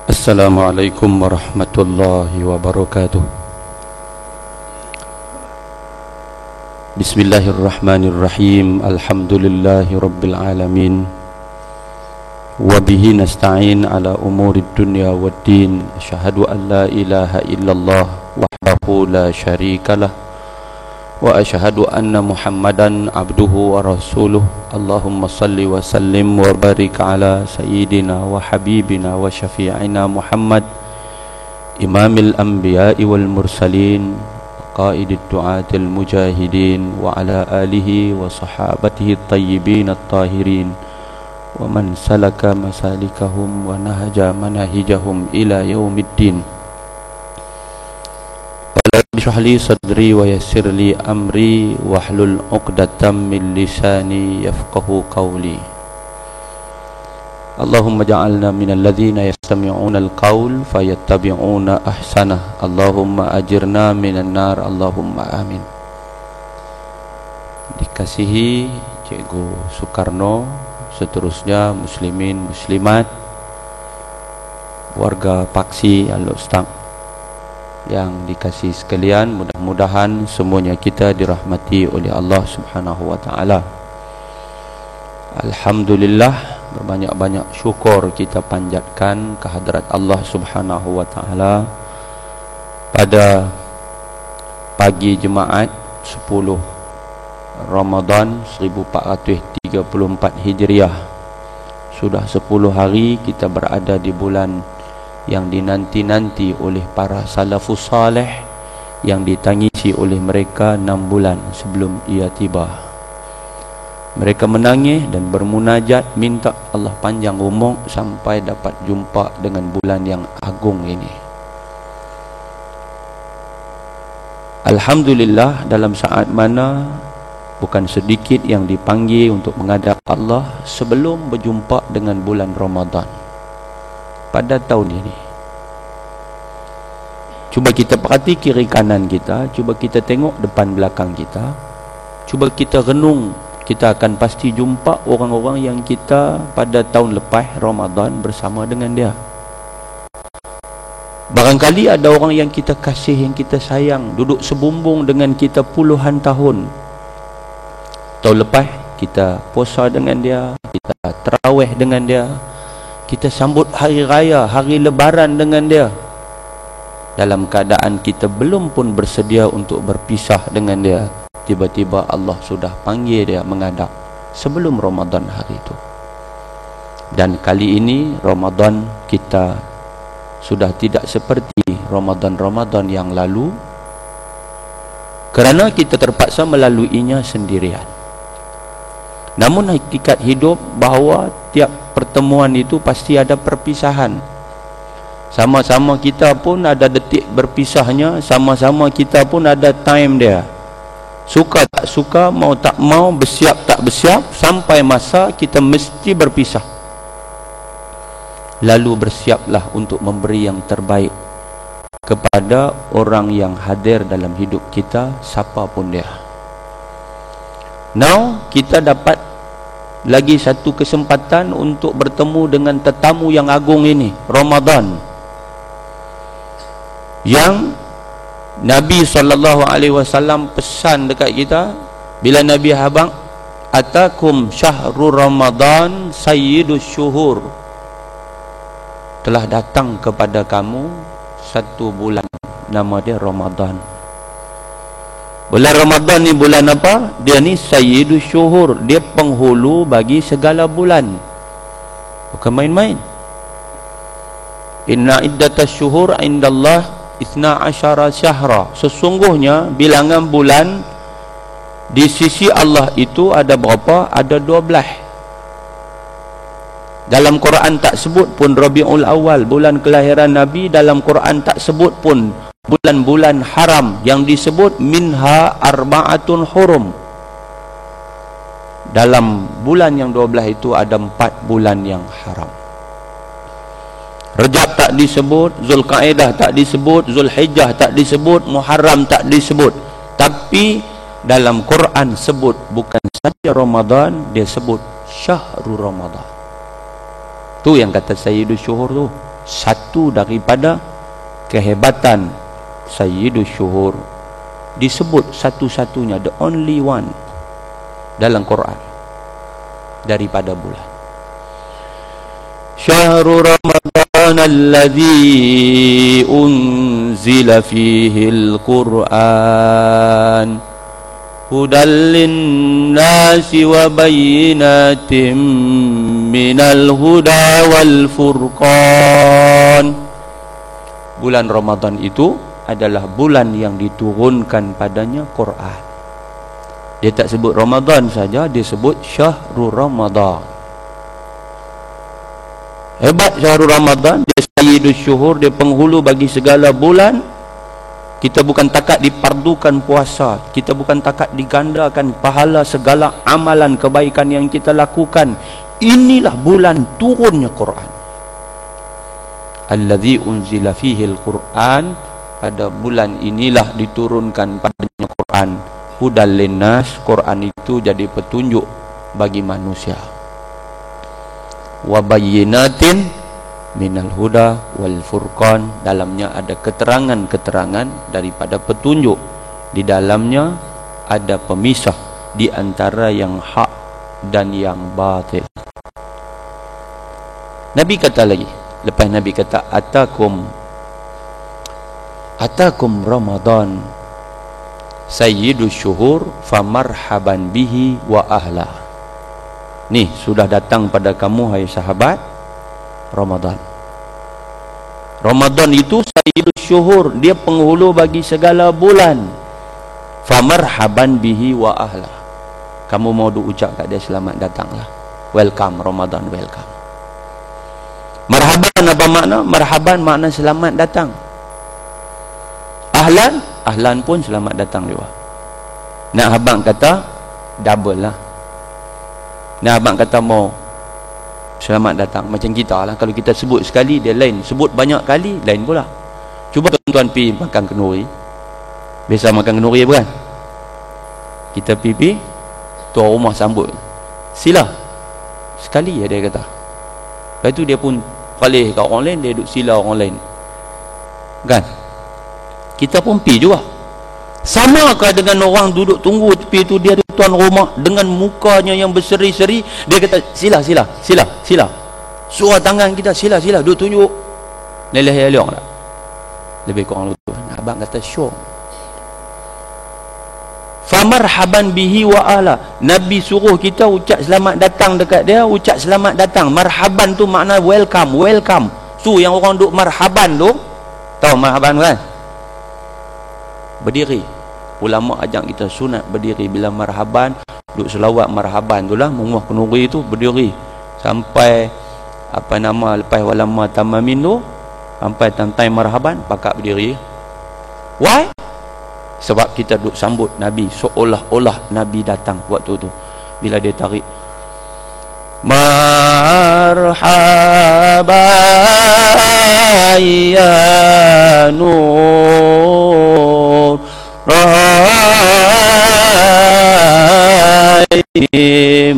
Assalamualaikum warahmatullahi wabarakatuh. Bismillahirrahmanirrahim. Alhamdulillahi rabbil alamin. Wabihi nasta'in ala umurid dunya waddin. Asyhadu an la ilaha illallah wahdahu la syarikalah, wa asyhadu anna Muhammadan abduhu wa rasuluh. Allahumma salli wa sallim wa barik ala sayyidina wa habibina wa syafi'ina Muhammad, imamil anbiya'i wal mursalin, qaidid du'atil mujahidin, wa ala alihi wa sahabatihi at-tayyibin at-tahirin, wa man salaka masalikahum wa nahaja manahijahum ila yaumiddin. Shrah li sadri wa yassir li amri wahlul 'uqdatam min lisani yafqahu qawli. Allahumma ja'alna minal ladzina yastami'una al-qaul fayattabi'una ahsanah. Allahumma ajirna minan nar. Allahumma amin. Dikasihi Cikgu Soekarno, seterusnya muslimin muslimat, warga Paksi Al-Ustaz yang dikasihi sekalian, mudah-mudahan semuanya kita dirahmati oleh Allah Subhanahu wa taala. Alhamdulillah, berbanyak-banyak syukur kita panjatkan kehadrat Allah Subhanahu wa taala pada pagi Jumaat 10 Ramadan 1434 Hijriah. Sudah 10 hari kita berada di bulan yang dinanti-nanti oleh para salafus salih, yang ditangisi oleh mereka 6 bulan sebelum ia tiba. Mereka menangis dan bermunajat minta Allah panjang umur sampai dapat jumpa dengan bulan yang agung ini. Alhamdulillah, dalam saat mana bukan sedikit yang dipanggil untuk menghadap Allah sebelum berjumpa dengan bulan Ramadan pada tahun ini. Cuba kita perhati kiri kanan kita, cuba kita tengok depan belakang kita, cuba kita renung, kita akan pasti jumpa orang-orang yang kita pada tahun lepas Ramadan bersama dengan dia. Barangkali ada orang yang kita kasih, yang kita sayang, duduk sebumbung dengan kita puluhan tahun. Tahun lepas kita puasa dengan dia, kita tarawih dengan dia, kita sambut hari raya, hari lebaran dengan dia. Dalam keadaan kita belum pun bersedia untuk berpisah dengan dia, tiba-tiba Allah sudah panggil dia menghadap sebelum Ramadan hari itu. Dan kali ini Ramadan kita sudah tidak seperti Ramadan-Ramadan yang lalu, kerana kita terpaksa melaluinya sendirian. Namun hakikat hidup bahawa tiap pertemuan itu pasti ada perpisahan. Sama-sama kita pun ada detik berpisahnya, sama-sama kita pun ada time dia. Suka tak suka, mau tak mau, bersiap tak bersiap, sampai masa kita mesti berpisah. Lalu bersiaplah untuk memberi yang terbaik kepada orang yang hadir dalam hidup kita, siapapun dia. Now kita dapat lagi satu kesempatan untuk bertemu dengan tetamu yang agung ini, Ramadan, yang Nabi SAW pesan dekat kita bila Nabi habang, atakum syahrul Ramadan sayyidus syuhur, telah datang kepada kamu satu bulan, nama dia Ramadan. Bulan Ramadan ni bulan apa? Dia ni sayyidus syuhur, dia penghulu bagi segala bulan, bukan main-main. Inna iddatas syuhur indallah 12 syahra, sesungguhnya bilangan bulan di sisi Allah itu ada berapa? Ada 12. Dalam Quran tak sebut pun Rabiul Awal, bulan kelahiran Nabi. Dalam Quran tak sebut pun bulan-bulan haram, yang disebut minha arba'atun hurum. Dalam bulan yang 12 itu ada 4 bulan yang haram. Rajab tak disebut, Zulqa'edah tak disebut, Zulhijjah tak disebut, Muharram tak disebut. Tapi dalam Quran sebut bukan saja Ramadan, dia sebut syahrul Ramadan. Tu yang kata Sayyidus Syuhur tu, satu daripada kehebatan Sayyidus Syuhur, disebut satu-satunya, the only one dalam Quran daripada bulan. Syahrul Ramadan alladzi unzila fihi al-Quran hudal lin-nasi wa bayyinatin minal huda wal furqan. Bulan Ramadan itu adalah bulan yang diturunkan padanya Quran. Dia tak sebut Ramadan saja, dia sebut Syahrul Ramadan. Hebat Syahrul Ramadan, dia Sayyidus Syuhur, dia penghulu bagi segala bulan. Kita bukan takat dipardukan puasa, kita bukan takat digandakan pahala segala amalan kebaikan yang kita lakukan. Inilah bulan turunnya Quran. Alladzi unzila fihi al-Quran, pada bulan inilah diturunkan padanya Quran. Hudal linnas, Quran itu jadi petunjuk bagi manusia. Wa bayyinatin minal huda wal furqan, dalamnya ada keterangan-keterangan daripada petunjuk. Di dalamnya ada pemisah di antara yang hak dan yang batil. Nabi kata lagi, lepas Nabi kata atakum Ramadan Sayyidus Syuhur famarhaban bihi wa ahla. Nih, sudah datang pada kamu hai sahabat Ramadan. Ramadan itu Sayyidus Syuhur, dia penghulu bagi segala bulan. Famarhaban bihi wa ahla. Kamu mau ucap kat dia selamat datanglah. Welcome Ramadan, welcome. Marhaban apa makna? Marhaban makna selamat datang. Ahlan, ahlan pun selamat datang juga. Nak abang kata double lah. Nak abang kata mau selamat datang, macam kita lah, kalau kita sebut sekali dia lain, sebut banyak kali lain pula. Cuba tuan-tuan pergi makan kenduri, biasa makan kenduri bukan? Kita pergi tuan rumah sambut, sila sekali ya dia kata. Lepas tu dia pun palih kat orang lain, dia duduk sila orang lain kan. Kita pun pergi juga. Samakah dengan orang duduk tunggu tepi tu, dia tuan rumah dengan mukanya yang berseri-seri, dia kata sila sila sila sila, suara tangan kita sila sila, duduk tunjuk leleh-leleh tak? Lebih kurang tu. Abang kata syok. Famarhaban bihi wa ala. Nabi suruh kita ucap selamat datang dekat dia, ucap selamat datang. Marhaban tu makna welcome, welcome. So yang orang duk marhaban tu, tahu marhaban kan? Berdiri. Ulama ajak kita sunat berdiri bila marhaban, duk selawat marhaban tu lah, menguah kenduri tu berdiri sampai apa nama, lepas walama tamamin tu sampai tantai marhaban pakak berdiri. Why? Sebab kita duk sambut Nabi seolah-olah Nabi datang waktu tu. Bila dia tarik marhaban ya nur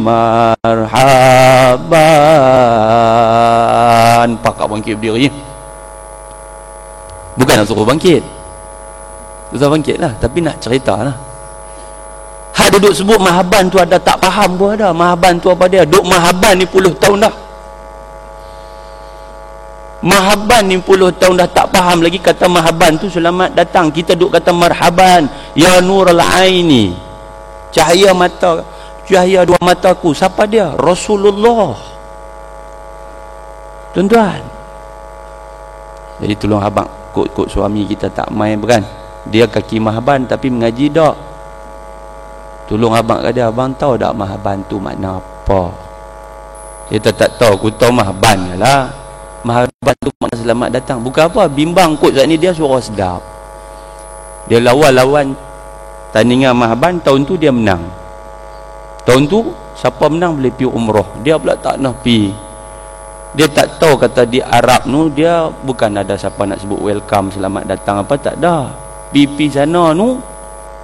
marhaban, pakak bangkit berdiri. Bukan nak suruh bangkit, susah bangkit lah, tapi nak cerita lah. Hak duduk sebut marhaban tu ada tak faham pun ada. Marhaban tu apa dia? Duk marhaban ni puluh tahun dah. Marhaban ni puluh tahun dah tak faham lagi kata marhaban tu selamat datang. Kita duk kata marhaban ya nurul aini, cahaya mata, cahaya dua mataku. Siapa dia? Rasulullah. Tuan-tuan, jadi tolong abang kod suami kita tak main bukan? Dia kaki marhaban tapi mengaji tak. Tolong abang kat dia, abang tahu tak marhaban tu makna apa? Dia tak tahu, aku tahu marhaban lah. Marhaban tu makna selamat datang. Bukan apa, bimbang kot saat ni dia suara sedap. Dia lawan tandingan marhaban, tahun tu dia menang. Tahun tu siapa menang boleh pergi umrah, dia pula tak nak pergi. Dia tak tahu kata di Arab tu dia bukan ada siapa nak sebut welcome selamat datang apa, tak ada. Pipi sana tu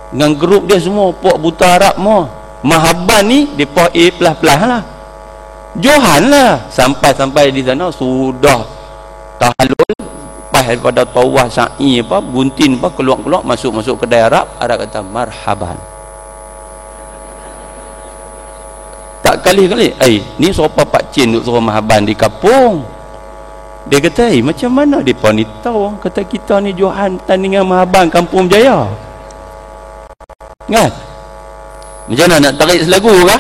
dengan grup dia semua puak buta Arab semua. Marhaban ni depa pelah-pelah lah, Johan lah, sampai di sana sudah tahallul, lepas daripada tawaf sa'i apa, buntin apa, keluar-keluar masuk kedai Arab, Arab kata marhaban. Tak kali-kali, ni siapa Pak Cin duk suruh marhaban di kampung. Dia kata, macam mana depa ni tahu, kata kita ni Johan pertandingan marhaban Kampung Jaya. Kan? Macam mana nak tarik selagu kah?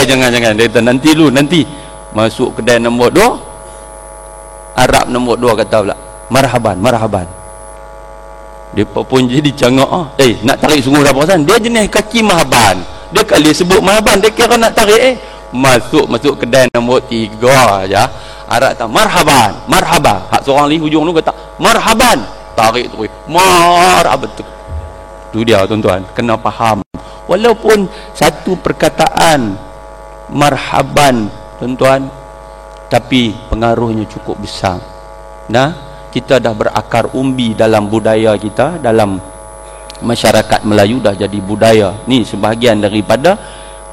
Jangan. Dia kata nanti masuk kedai nombor 2, Arab nombor 2 kata pula marhaban. Depa pun jadi cangak nak tarik sungguh dah perasan. Dia jenis kaki marhaban. Dia kali sebut marhaban, dia kira nak tarik masuk kedai nombor 3 aja. Arab kata marhaban. Hak seorang li hujung tu kata marhaban. Tarik tu. Marhaban tu. Tu dia tuan-tuan, kena faham. Walaupun satu perkataan marhaban tuan-tuan, tapi pengaruhnya cukup besar. Nah, kita dah berakar umbi dalam budaya kita, dalam masyarakat Melayu dah jadi budaya. Ni sebahagian daripada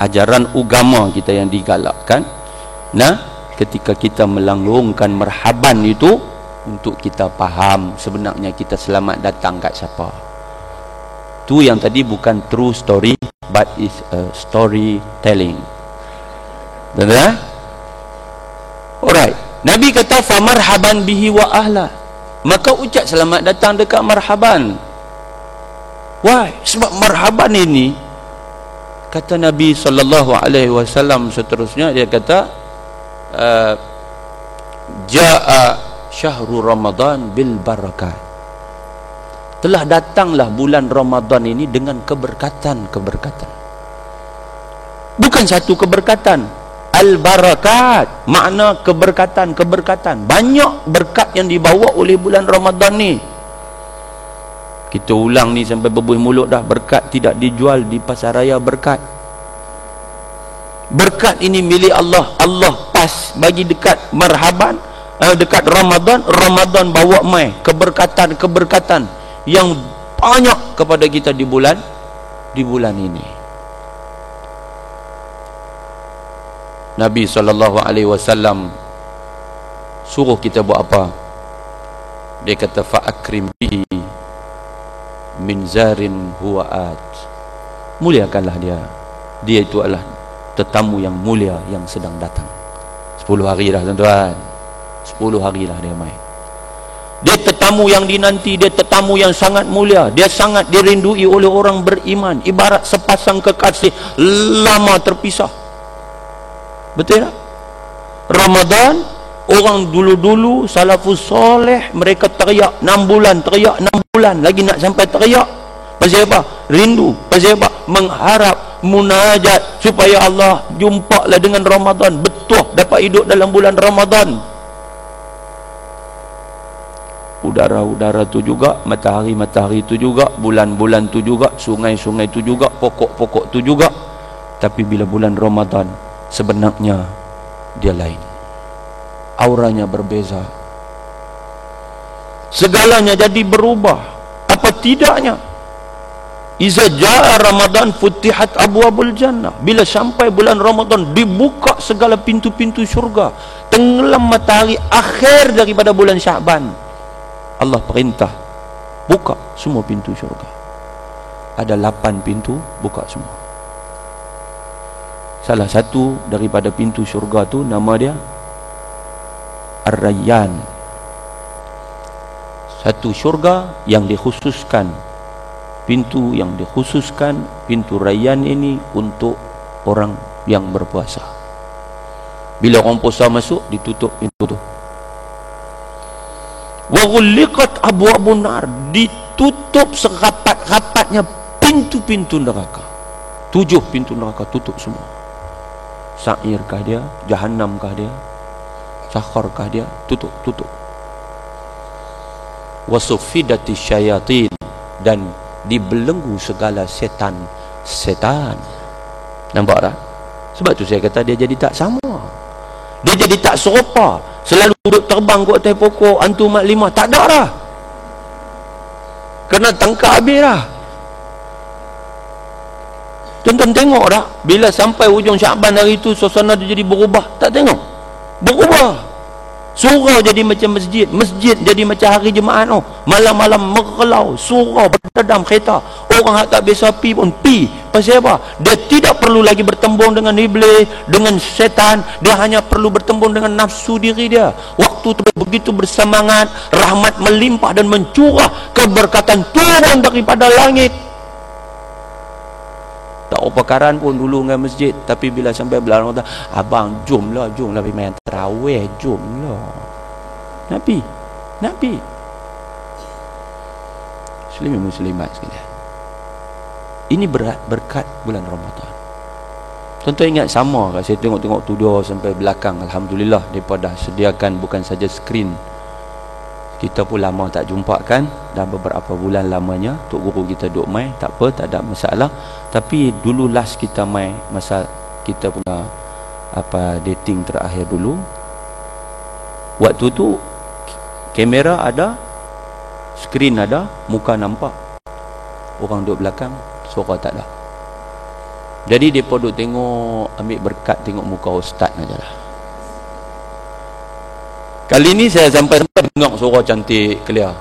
ajaran agama kita yang digalakkan. Nah, ketika kita melanggungkan marhaban itu, untuk kita faham sebenarnya kita selamat datang kat siapa. Tu yang tadi bukan true story, but is a storytelling. Betul? Alright. Nabi kata fa marhaban bihi wa ahla. Maka ucap selamat datang dekat marhaban. Why? Sebab marhaban ini, kata Nabi SAW seterusnya, dia kata jaa syahrul Ramadan bil barakat. Telah datanglah bulan Ramadan ini dengan keberkatan. Bukan satu keberkatan, al-barakat, makna keberkatan. Banyak berkat yang dibawa oleh bulan Ramadan ni. Kita ulang ni sampai berbuih mulut dah. Berkat tidak dijual di pasar raya. Berkat ini milik Allah. Allah pas bagi dekat marhaban, dekat Ramadan bawa mai keberkatan yang banyak kepada kita di bulan ini. Nabi SAW suruh kita buat apa? Dia kata fa akrim bihi min zarin huwa'at. Muliakanlah dia itu adalah tetamu yang mulia yang sedang datang. 10 hari dah tuan-tuan, 10 hari dah dia main. Dia tetamu yang dinanti, dia tetamu yang sangat mulia, dia sangat dirindui oleh orang beriman, ibarat sepasang kekasih lama terpisah. Betul tak? Ramadan, orang dulu-dulu salafus soleh, mereka teriak 6 bulan lagi nak sampai teriak. Pasal apa? Rindu. Pasal apa? Mengharap munajat supaya Allah jumpalah dengan Ramadan, betul dapat hidup dalam bulan Ramadan. Udara-udara tu juga, matahari tu juga, bulan-bulan tu juga, sungai-sungai tu juga, pokok-pokok tu juga. Tapi bila bulan Ramadan, sebenarnya dia lain. Auranya berbeza. Segalanya jadi berubah. Apa tidaknya? Iza jaa Ramadan futihat abwabul jannah. Bila sampai bulan Ramadan, dibuka segala pintu-pintu syurga. Tenggelam matahari akhir daripada bulan Syaban, Allah perintah buka semua pintu syurga. Ada 8 pintu, buka semua. Salah satu daripada pintu syurga tu nama dia Ar-Rayyan. Satu syurga yang dikhususkan, pintu yang dikhususkan, pintu Rayyan ini untuk orang yang berpuasa. Bila orang puasa masuk, ditutup pintu tu. Wa ghulliqat abwabun nar, ditutup serapat-rapatnya pintu-pintu neraka. 7 pintu neraka tutup semua. Sa'irkah dia, Jahannamkah dia, Sakharkah dia, tutup. Wa suffidati syayatin, dan dibelenggu segala setan. Nampak tak? Sebab tu saya kata dia jadi tak sama, dia jadi tak serupa. Selalu duduk terbang ke atas pokok hantu mak lima, tak ada dah, kena tangkap habis dah. Tuan-tuan tengok tak, bila sampai hujung Syaban hari itu, suasana dia jadi berubah. Tak tengok? Berubah. Surau jadi macam masjid, masjid jadi macam hari Jumaat. Oh, malam-malam merkelau, surau berdedam kereta. Orang yang tak biasa pi pun pi. Pasal apa? Dia tidak perlu lagi bertembung dengan iblis, dengan setan. Dia hanya perlu bertembung dengan nafsu diri dia. Waktu tu begitu bersemangat, rahmat melimpah dan mencurah, keberkatan turun daripada langit. Tak apa perkaran pun dulu dengan masjid, tapi bila sampai bulan Ramadan, abang jomlah pergi main tarawih, jomlah. Nabi Muslimin muslimat sekalian, ini berkat bulan Ramadan. Tuan-tuan ingat sama kan, saya tengok tuduh sampai belakang, alhamdulillah mereka dah sediakan bukan saja skrin. Kita pun lama tak jumpa kan, dah beberapa bulan lamanya. Tok guru kita duk mai, tak apa, tak ada masalah. Tapi dulu last kita mai masa kita punya dating terakhir dulu, waktu tu kamera ada, skrin ada, muka nampak, orang duk belakang, suara tak ada. Jadi depa duk tengok, ambil berkat tengok muka ustaz ajalah. Kali ni saya sampai dengar suara cantik, clear.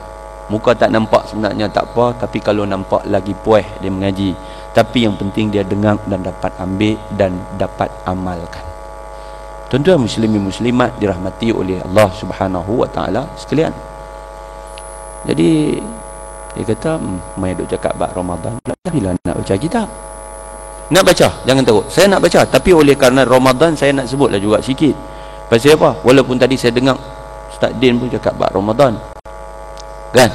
Muka tak nampak sebenarnya tak apa, tapi kalau nampak lagi puas dia mengaji. Tapi yang penting dia dengar dan dapat ambil dan dapat amalkan. Tuan-tuan muslimin muslimat dirahmati oleh Allah Subhanahu wa taala sekalian. Jadi dia kata, mai duk cakap bab Ramadan, bila nak baca kitab? Nak baca, jangan takut. Saya nak baca, tapi oleh kerana Ramadan saya nak sebutlah juga sikit. Pasal apa? Walaupun tadi saya dengar Ustaz Din pun cakap bab Ramadan, kan?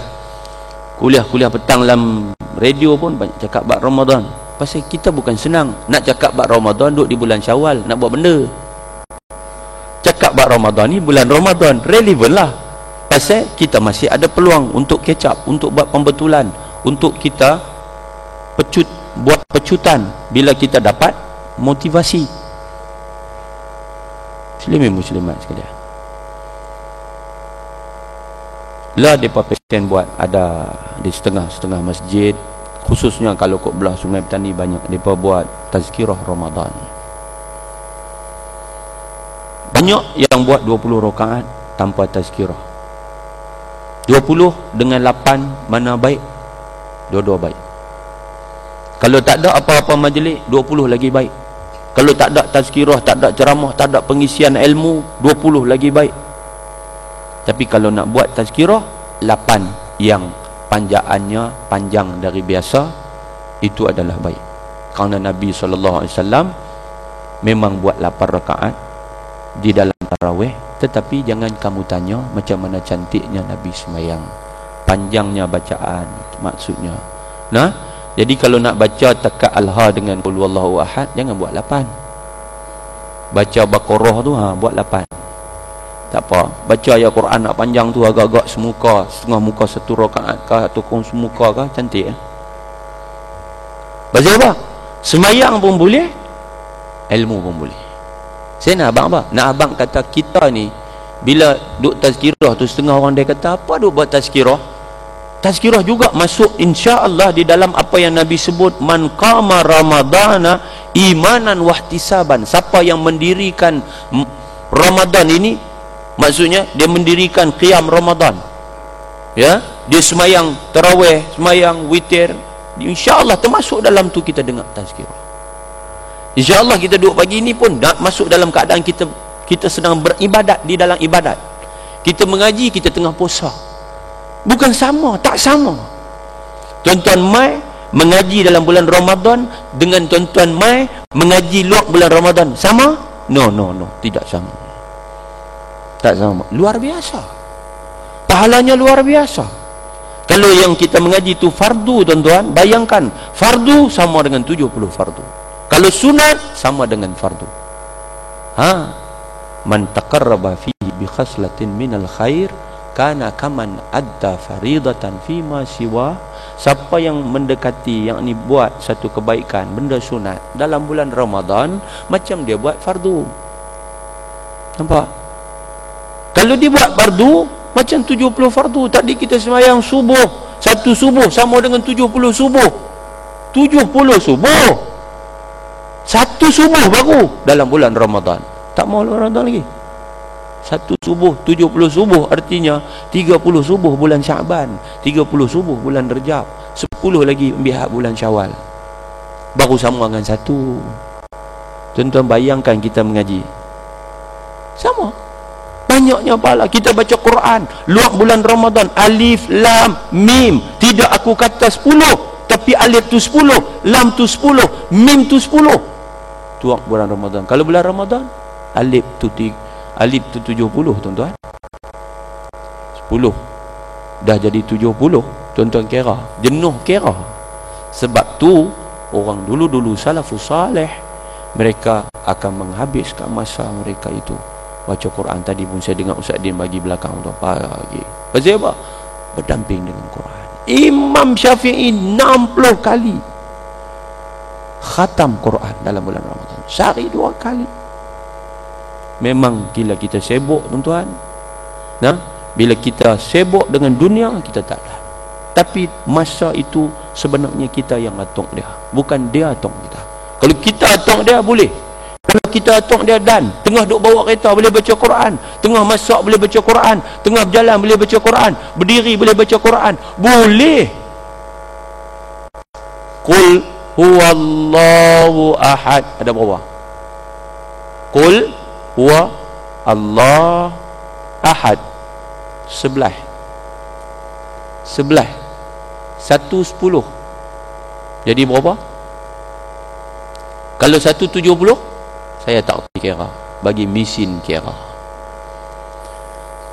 Kuliah petang dalam radio pun banyak cakap bab Ramadan. Pasal kita bukan senang nak cakap bab Ramadan duduk di bulan Syawal nak buat benda. Cakap bab Ramadan ni bulan Ramadan relevan lah. Pasal kita masih ada peluang untuk catch up, untuk buat pembetulan, untuk kita buat pecutan bila kita dapat motivasi. Muslimin muslimat sekalian, lah mereka pasien buat ada di setengah-setengah masjid, khususnya kalau kat belah Sungai Petani banyak mereka buat tazkirah Ramadan. Banyak yang buat 20 rakaat tanpa tazkirah. 20 dengan 8 mana baik? Dua-dua baik. Kalau tak ada apa-apa majlis, 20 lagi baik. Kalau tak ada tazkirah, tak ada ceramah, tak ada pengisian ilmu, 20 lagi baik. Tapi kalau nak buat tazkirah, 8 yang panjaannya panjang dari biasa, itu adalah baik. Kerana Nabi SAW memang buat 8 rakaat di dalam tarawih. Tetapi jangan kamu tanya macam mana cantiknya Nabi semayang, panjangnya bacaan, maksudnya. Nah, jadi kalau nak baca takat Al-Ha dengan Qul Huwallahu Ahad, jangan buat 8. Baca Baqarah tu buat 8. Tak apa, baca ayat Quran nak panjang tu agak-agak semuka, setengah muka satu rakaat kah ataupun semuka kah, cantik. Pasal apa? Semayang pun boleh, ilmu pun boleh. Saya nak abang apa? Nak abang kata kita ni bila duk tazkirah tu, setengah orang dia kata apa duk buat tazkirah? Tazkirah juga masuk insya-Allah di dalam apa yang Nabi sebut, man qama ramadana imanan wahtisaban. Siapa yang mendirikan Ramadan ini, maksudnya dia mendirikan qiyam Ramadan, ya, dia semayang tarawih, semayang witir, insya-Allah termasuk dalam tu kita dengar tazkirah. InsyaAllah kita duduk pagi ni pun nak masuk dalam keadaan kita sedang beribadat di dalam ibadat. Kita mengaji, kita tengah puasa. Bukan sama, tak sama. Tuan-tuan mai mengaji dalam bulan Ramadan dengan tuan-tuan mai mengaji luar bulan Ramadan sama? No, tidak sama. Tak sama. Luar biasa. Pahalanya luar biasa. Kalau yang kita mengaji itu fardu, tuan-tuan, bayangkan fardu sama dengan 70 fardu. Kalau sunat sama dengan fardu. Man taqarraba fihi bi khaslatin minal khair kana kaman adda faridatan fima siwa. Siapa yang mendekati, yang ni buat satu kebaikan, benda sunat dalam bulan Ramadan, macam dia buat fardu. Nampak? Kalau dia buat fardu macam 70 fardu. Tadi kita sembahyang subuh, satu subuh sama dengan 70 subuh. 70 subuh, satu subuh baru dalam bulan Ramadan. Tak mau Ramadan lagi. Satu subuh 70 subuh, artinya 30 subuh bulan Syaban, 30 subuh bulan Rejab, 10 lagi biha bulan Syawal, baru sama dengan satu. Tuan-tuan bayangkan kita mengaji sama banyaknya pahala. Kita baca Quran luar bulan Ramadan, alif lam mim, tidak aku kata 10, tapi alif tu 10, lam tu 10, mim tu 10 tuak bulan Ramadan. Kalau bulan Ramadan alif tu 70 tuan-tuan, 10 dah jadi 70. Tuan-tuan kira, jenuh kira. Sebab tu orang dulu-dulu salafus salih, mereka akan menghabiskan masa mereka itu baca Quran. Tadi pun saya dengar Ustaz Din bagi belakang tu pagi. Pasal apa? Berdamping dengan Quran. Imam Syafi'i 60 kali khatam Quran dalam bulan Ramadan, sehari 2 kali. Memang gila kita sibuk tuan-tuan. Nah, bila kita sibuk dengan dunia, kita tak ada. Tapi masa itu sebenarnya kita yang atok dia, bukan dia atok kita. Kalau kita atok dia boleh. Kalau kita atok dia, dan tengah duk bawa kereta boleh baca Quran, tengah masak boleh baca Quran, tengah berjalan boleh baca Quran, berdiri boleh baca Quran, boleh. Qul huwallahu ahad, ada berapa? Qul huwa Allah ahad, 11 110, jadi berapa? Kalau 170 saya tak kira, bagi mesin kira.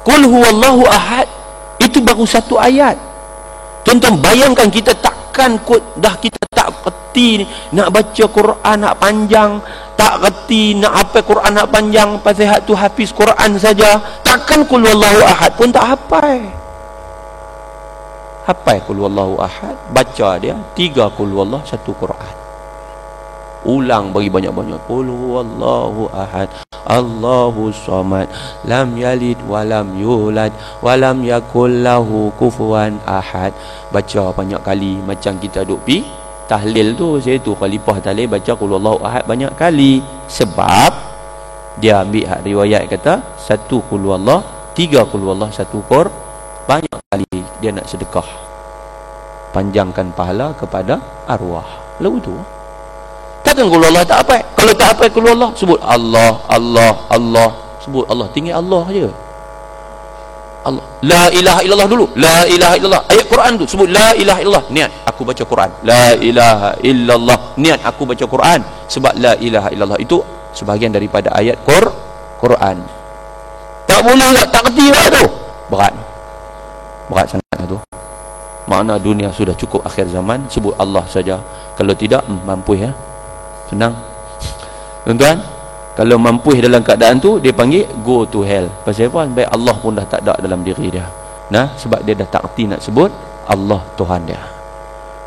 Qul huwallahu ahad itu baru satu ayat. Tuan-tuan bayangkan, kita takkan dah kita tak reti nak baca Quran nak panjang, tak reti nak hafal Quran nak panjang, pasal hak tu hafiz Quran saja, takkan qul huwallahu ahad pun tak hafal. Hafal qul huwallahu ahad, baca dia 3 qul huwallah, 1 Quran. Ulang bagi banyak-banyak. Qul huwallahu ahad, Allahu samad, lam yalid walam yulad walam yakul lahu kufuwan ahad. Baca banyak kali, macam kita duk pi tahlil tu, saya tu khalifah tahlil baca qul huwallahu ahad banyak kali. Sebab dia ambil hak riwayat kata 1 qul huwallah, 3 qul huwallah, 1 Qur, banyak kali dia nak sedekah, panjangkan pahala kepada arwah. Lalu tu takkan qul huwallah tak apa. Kalau tak apa qul huwallah, sebut Allah, Allah, Allah, sebut Allah, tinggal Allah aja. Allah, la ilaha illallah dulu, la ilaha illallah. Ayat Quran tu sebut la ilaha illallah, niat aku baca Quran. La ilaha illallah, niat aku baca Quran. Sebab la ilaha illallah itu sebahagian daripada ayat Quran. Tak boleh tak kerti lah tu. Berat sangat tu. Makna dunia sudah cukup akhir zaman, sebut Allah saja. Kalau tidak mampu ya. Senang tuan-tuan. Kalau mampu dalam keadaan tu, dia panggil go to hell. Pasal apa? Baik Allah pun dah tak ada dalam diri dia. Nah, sebab dia dah tak erti nak sebut Allah Tuhan dia.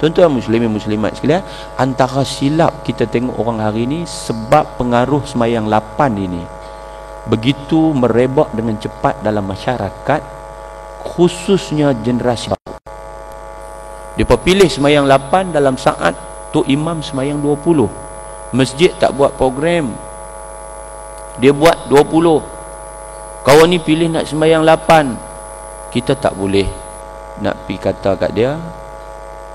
Tuan-tuan muslimin muslimat sekalian, antara silap kita tengok orang hari ini sebab pengaruh semayang 8 ini begitu merebak dengan cepat dalam masyarakat, khususnya generasi baru. Dia pilih semayang 8 dalam saat tu imam semayang 20. Masjid tak buat program, dia buat 20. Kawan ni pilih nak sembahyang 8, kita tak boleh nak pi kata kat dia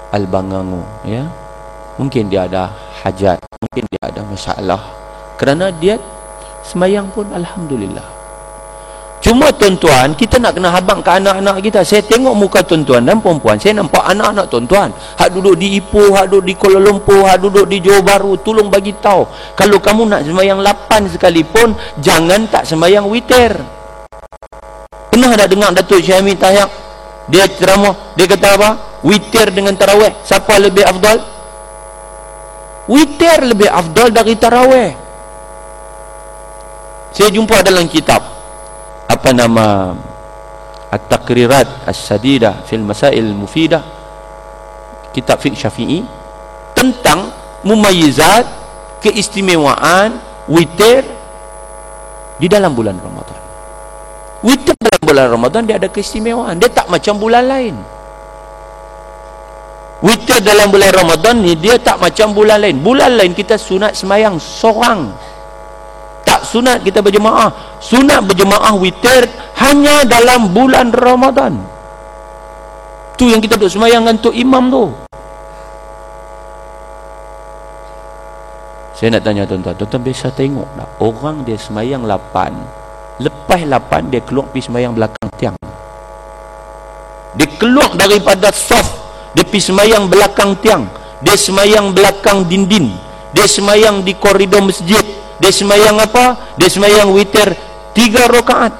al-bangangu, ya. Mungkin dia ada hajat, mungkin dia ada masalah, kerana dia sembahyang pun alhamdulillah. Cuma tuan-tuan, kita nak kena habang ke anak-anak kita. Saya tengok muka tuan-tuan dan perempuan, saya nampak anak-anak tuan-tuan hak duduk di Ipoh, hak duduk di Kuala Lumpur, hak duduk di Johor Bahru, tolong bagi tahu, kalau kamu nak sembahyang 8 sekalipun, jangan tak sembahyang witir. Pernah tak dengar Datuk Syekh Hamid Tahyak dia ceramah, dia kata apa? Witir dengan tarawih, siapa lebih afdal? Witir lebih afdal dari tarawih. Saya jumpa dalam kitab apa nama At-Taqrirat As-Sadidah fil Masail Mufidah, kitab fiqh Syafi'i, tentang mumayyizat, keistimewaan witir di dalam bulan Ramadan. Witir dalam bulan Ramadan dia ada keistimewaan, dia tak macam bulan lain. Witir dalam bulan Ramadan ni dia tak macam bulan lain. Bulan lain kita sunat semayang seorang, tak sunat kita berjemaah. Sunat berjemaah witir hanya dalam bulan Ramadan. Tu yang kita duk semayang dengan tok imam tu. Saya nak tanya tuan-tuan, tuan-tuan biasa tengok tak? Orang dia semayang 8, lepas 8 dia keluar pergi semayang belakang tiang. Dia keluar daripada saf, dia pergi semayang belakang tiang. Dia semayang belakang dinding. Dia semayang di koridor masjid. Dia semayang apa? Dia semayang witir 3 rakaat.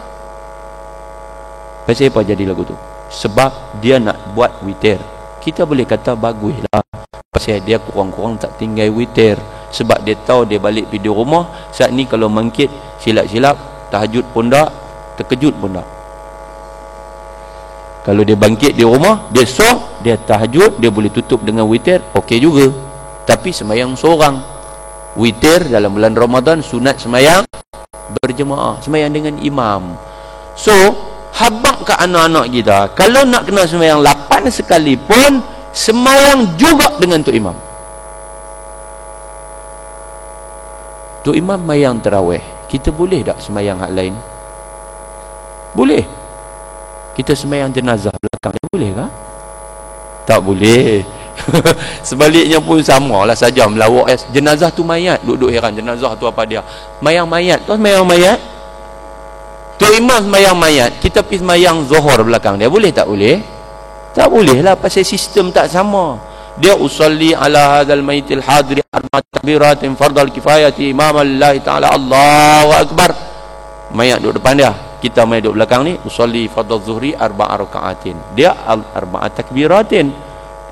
Pasal apa jadi lagu tu? Sebab dia nak buat witir. Kita boleh kata baguslah, pasal dia kurang-kurang tak tinggal witir. Sebab dia tahu dia balik pergi di rumah, saat ni kalau mangkit silap-silap, tahajud pun tak, terkejut pun tak. Kalau dia bangkit di rumah, dia soh, dia tahajud, dia boleh tutup dengan witir, okey juga. Tapi semayang seorang. Witir dalam bulan Ramadan sunat semayang berjemaah, semayang dengan imam. So habaq ke anak-anak kita, kalau nak kena semayang 8 sekalipun, semayang juga dengan tu imam. Tu imam mayang tarawih, kita boleh tak semayang hak lain? Boleh. Kita semayang jenazah belakang, boleh kah? Tak boleh. Sebaliknya pun sama lah saja melawak. Jenazah tu mayat, duduk heran jenazah tu apa dia, mayang mayat tu, mayang mayat tu imam semayang mayat, kita pergi semayang zuhur belakang dia, boleh tak boleh? Tak boleh lah, pasal sistem tak sama. Dia usalli ala hadzal maitil hadri arba'a takbiratin fardal kifayati imam Allah taala, Allahu akbar, mayat duduk depan dia, kita mayat duduk belakang ni, usalli fardal zuhri arba'a rakaatin, dia arba'a takbiratin,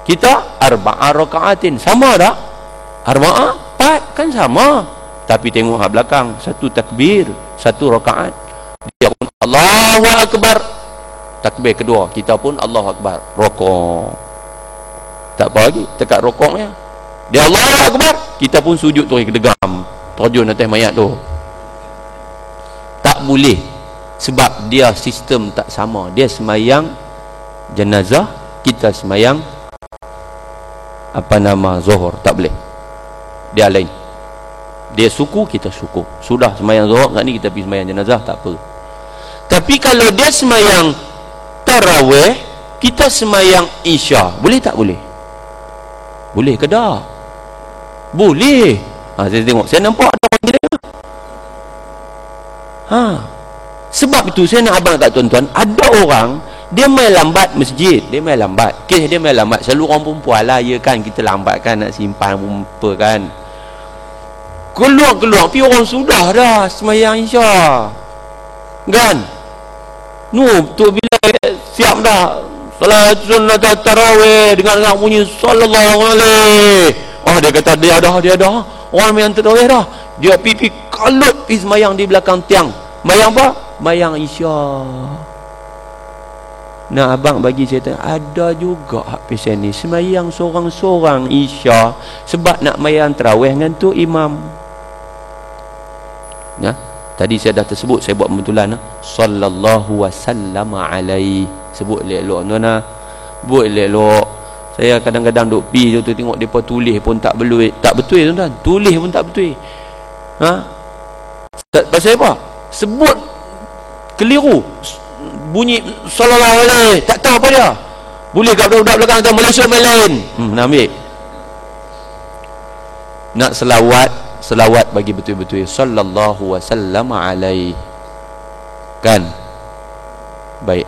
kita arba'a rakaatin. Sama tak? Arba'a 4 kan sama, tapi tengok hak belakang, satu takbir, satu rakaat, dia pun Allahu akbar, takbir kedua, kita pun Allahu akbar, rokok. Tak apa lagi, tekat rokoknya, dia Allahu akbar, kita pun sujud tu kedegam, terjun atas mayat tu. Tak boleh, sebab dia sistem tak sama. Dia semayang jenazah, kita semayang apa nama zuhur, tak boleh. Dia lain. Dia suku, kita suku. Sudah semayang zuhur, kat ni kita pergi semayang jenazah, tak apa. Tapi kalau dia semayang tarawih, kita semayang isya, boleh tak boleh? Boleh ke tak? Boleh. Saya tengok, saya nampak ada orang dia. Sebab itu saya nak abang tak tuan-tuan, ada orang dia main lambat masjid, dia main lambat. Kes dia main lambat, selalu orang perempuan lah, ya kan, kita lambat kan, nak simpan apa kan. Keluar-keluar, tapi orang sudah dah semayang isya. Kan? Tu bila siap dah salat sunat tarawih, dengar bunyi sallallahu alaihi. Dia kata dia dah. Orang yang tarawih dah. Dia pipi kalut pergi semayang di belakang tiang. Mayang apa? Mayang isya. Nah, abang bagi saya tahu, ada juga hak pesen ni semayang seorang-seorang isya sebab nak mayang tarawih dengan tu imam. Nah, tadi saya dah tersebut, saya buat pembetulan, sallallahu wasallam alaihi. Sebut elok-elok tuan-tuan, buat elok-elok. Saya kadang-kadang duk pi tu tengok depa tulis pun tak betul, tuan-tuan. Tulis pun tak betul. Pasal apa? Sebut keliru. Bunyi sallallahu alaihi, tak tahu apa dia. Boleh kat budak-budak belakang tu Malaysia main lain. Nak ambil. Nak selawat bagi betul-betul sallallahu wasallam alaihi. Kan? Baik.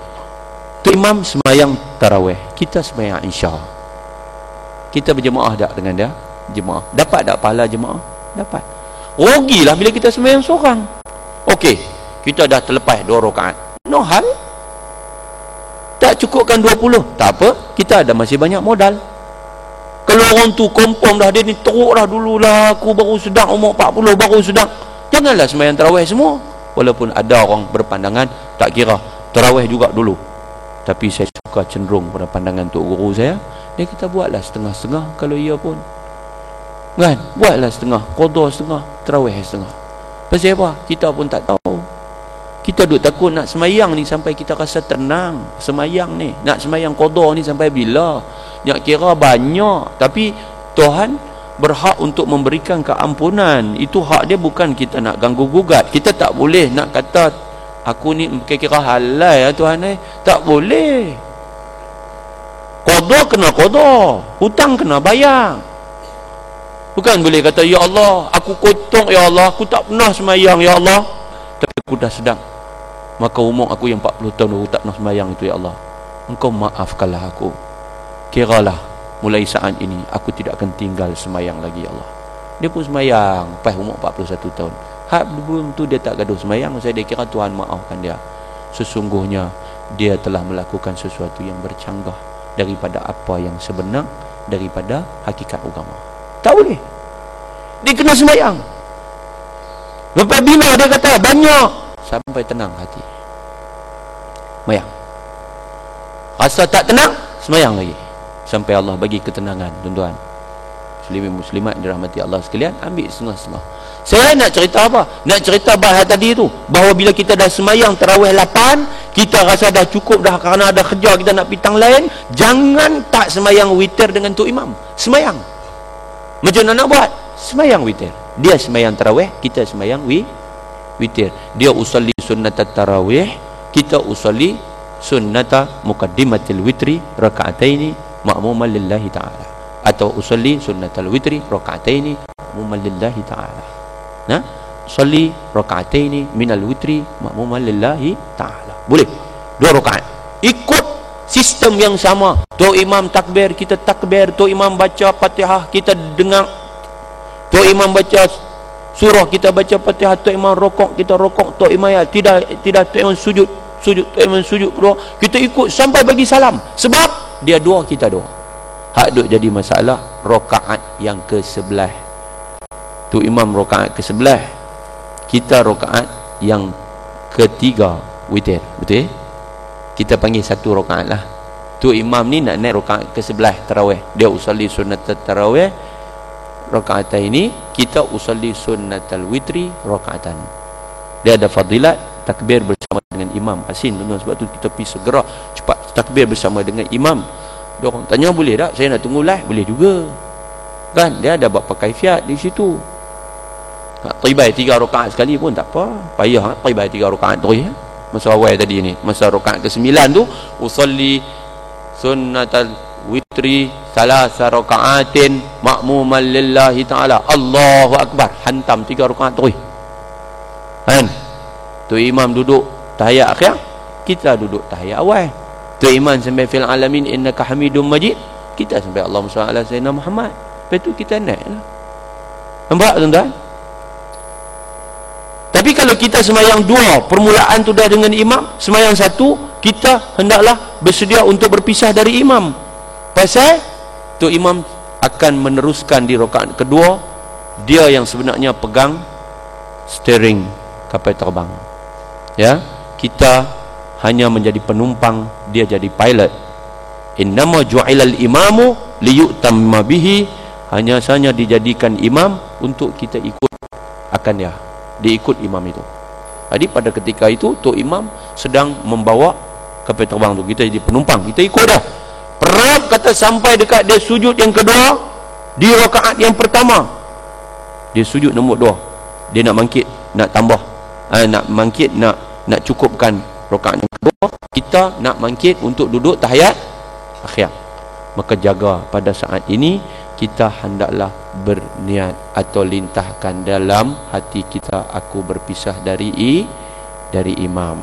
Tu imam semayang tarawih, kita semayang isya. Kita berjemaah tak dengan dia? Jemaah. Dapat tak pahala jemaah? Dapat. Rugilah bila kita semayang seorang. Okey, kita dah terlepas 2 rakaat. No hal. Tak cukupkan 20, tak apa, kita ada masih banyak modal. Kalau orang tu confirm dah, dia ni teruk dah, dululah aku baru sedang umur 40 baru sedang, janganlah semayang tarawih semua. Walaupun ada orang berpandangan tak kira, tarawih juga dulu. Tapi saya suka cenderung pada pandangan tok guru saya, dia kita buatlah setengah-setengah kalau ia pun. Kan? Buatlah setengah, qada setengah, tarawih setengah. Pasal apa? Kita pun tak tahu. Kita duk takut nak semayang ni sampai kita rasa tenang. Semayang ni, nak semayang qada ni sampai bila? Nak kira banyak. Tapi Tuhan berhak untuk memberikan keampunan. Itu hak dia, bukan kita nak ganggu gugat. Kita tak boleh nak kata aku ni kira-kira halal ya Tuhan tak boleh. Qada kena qada, hutang kena bayar. Bukan boleh kata ya Allah aku kotor ya Allah, aku tak pernah semayang ya Allah, tapi aku dah sedang maka umur aku yang 40 tahun aku tak pernah semayang itu ya Allah, engkau maafkanlah aku, kiralah mulai saat ini aku tidak akan tinggal semayang lagi ya Allah. Dia pun semayang lepas umur 41 tahun. Hak belum tu dia tak gaduh semayang, saya dia kira Tuhan maafkan dia. Sesungguhnya dia telah melakukan sesuatu yang bercanggah daripada apa yang sebenar, daripada hakikat agama. Tak boleh. Dia kena semayang. Lepas bila dia kata banyak, sampai tenang hati. Semayang. Rasa tak tenang, semayang lagi. Sampai Allah bagi ketenangan, tuan-tuan. Muslimin muslimat dirahmati Allah sekalian, ambil setengah-setengah. Saya nak cerita apa? Nak cerita bahas tadi tu, bahawa bila kita dah semayang tarawih 8, kita rasa dah cukup dah kerana ada kerja kita nak pitang lain, jangan tak semayang witir dengan tu imam. Semayang. Macam mana nak buat? Semayang witir. Dia semayang tarawih, kita semayang witir. Dia usalli sunnat tarawih, kita usalli sunnata muqaddimatil witri raka'ataini ma'muman lillahi ta'ala, atau usalli sunnatal witri raka'ataini ma'muman lillahi ta'ala. Nah, usalli raka'ataini minal witri ma'muman lillahi ta'ala. Boleh 2 rakaat, ikut sistem yang sama. Tu imam takbir, kita takbir. Tu imam baca Fatihah, kita dengar. Tu imam baca surah, kita baca Fatihah. Tu imam rokok, kita rokok. Tu imam tidak tu imam sujud, tu imam sujud kedua, kita ikut sampai bagi salam. Sebab dia dua, kita dua. Hak duk jadi masalah rakaat yang ke-11. Tu imam rakaat ke-11, kita rakaat yang ketiga witir. Betul? Kita panggil 1 rakaat lah. Tu imam ni nak naik rakaat ke-11 tarawih. Dia usalli sunnat tarawih rakaatan ini, kita usalli sunnatal witri rakaatan. Dia ada fadilat takbir bersama dengan imam. Asin tuan-tuan, sebab tu kita pergi segera cepat takbir bersama dengan imam. Dia orang tanya boleh tak saya nak tunggu live? Boleh juga kan, dia ada buat pakaifiat di situ. Nak tibai 3 rakaat sekali pun tak apa, payah tibai 3 rakaat terus ya. Masa awal tadi ni, masa rakaat ke-9 tu usalli sunnatal witri salasa rakaatin ma'muman lillahi ta'ala, Allahu akbar, hantam 3 rakaat terus kan. Tu imam duduk tahiyat akhir, kita duduk tahiyat awal. Tu imam sampai fil alamin innaka hamidum majid, kita sampai Allahumma shalli ala sayyidina Muhammad. Lepas tu kita naik lah. Nampak tuan-tuan? Tapi kalau kita semayang 2, permulaan tu dah dengan imam, semayang 1, kita hendaklah bersedia untuk berpisah dari imam. Pasal tu imam akan meneruskan di rakaat kedua, dia yang sebenarnya pegang steering kapal terbang. Ya, kita hanya menjadi penumpang, dia jadi pilot. Innama ju'ilal imamu liyutamma bihi, hanya saja dijadikan imam untuk kita ikut akan dia, diikut imam itu. Jadi pada ketika itu tu imam sedang membawa kapal terbang tu, kita jadi penumpang, kita ikut dah. Perap kata sampai dekat dia sujud yang kedua di rakaat yang pertama, dia sujud nombor 2, dia nak bangkit, nak tambah, nak bangkit, nak cukupkan rakaat yang kedua, kita nak bangkit untuk duduk tahiyat akhir. Maka jaga pada saat ini kita hendaklah berniat atau lintahkan dalam hati kita, aku berpisah dari imam.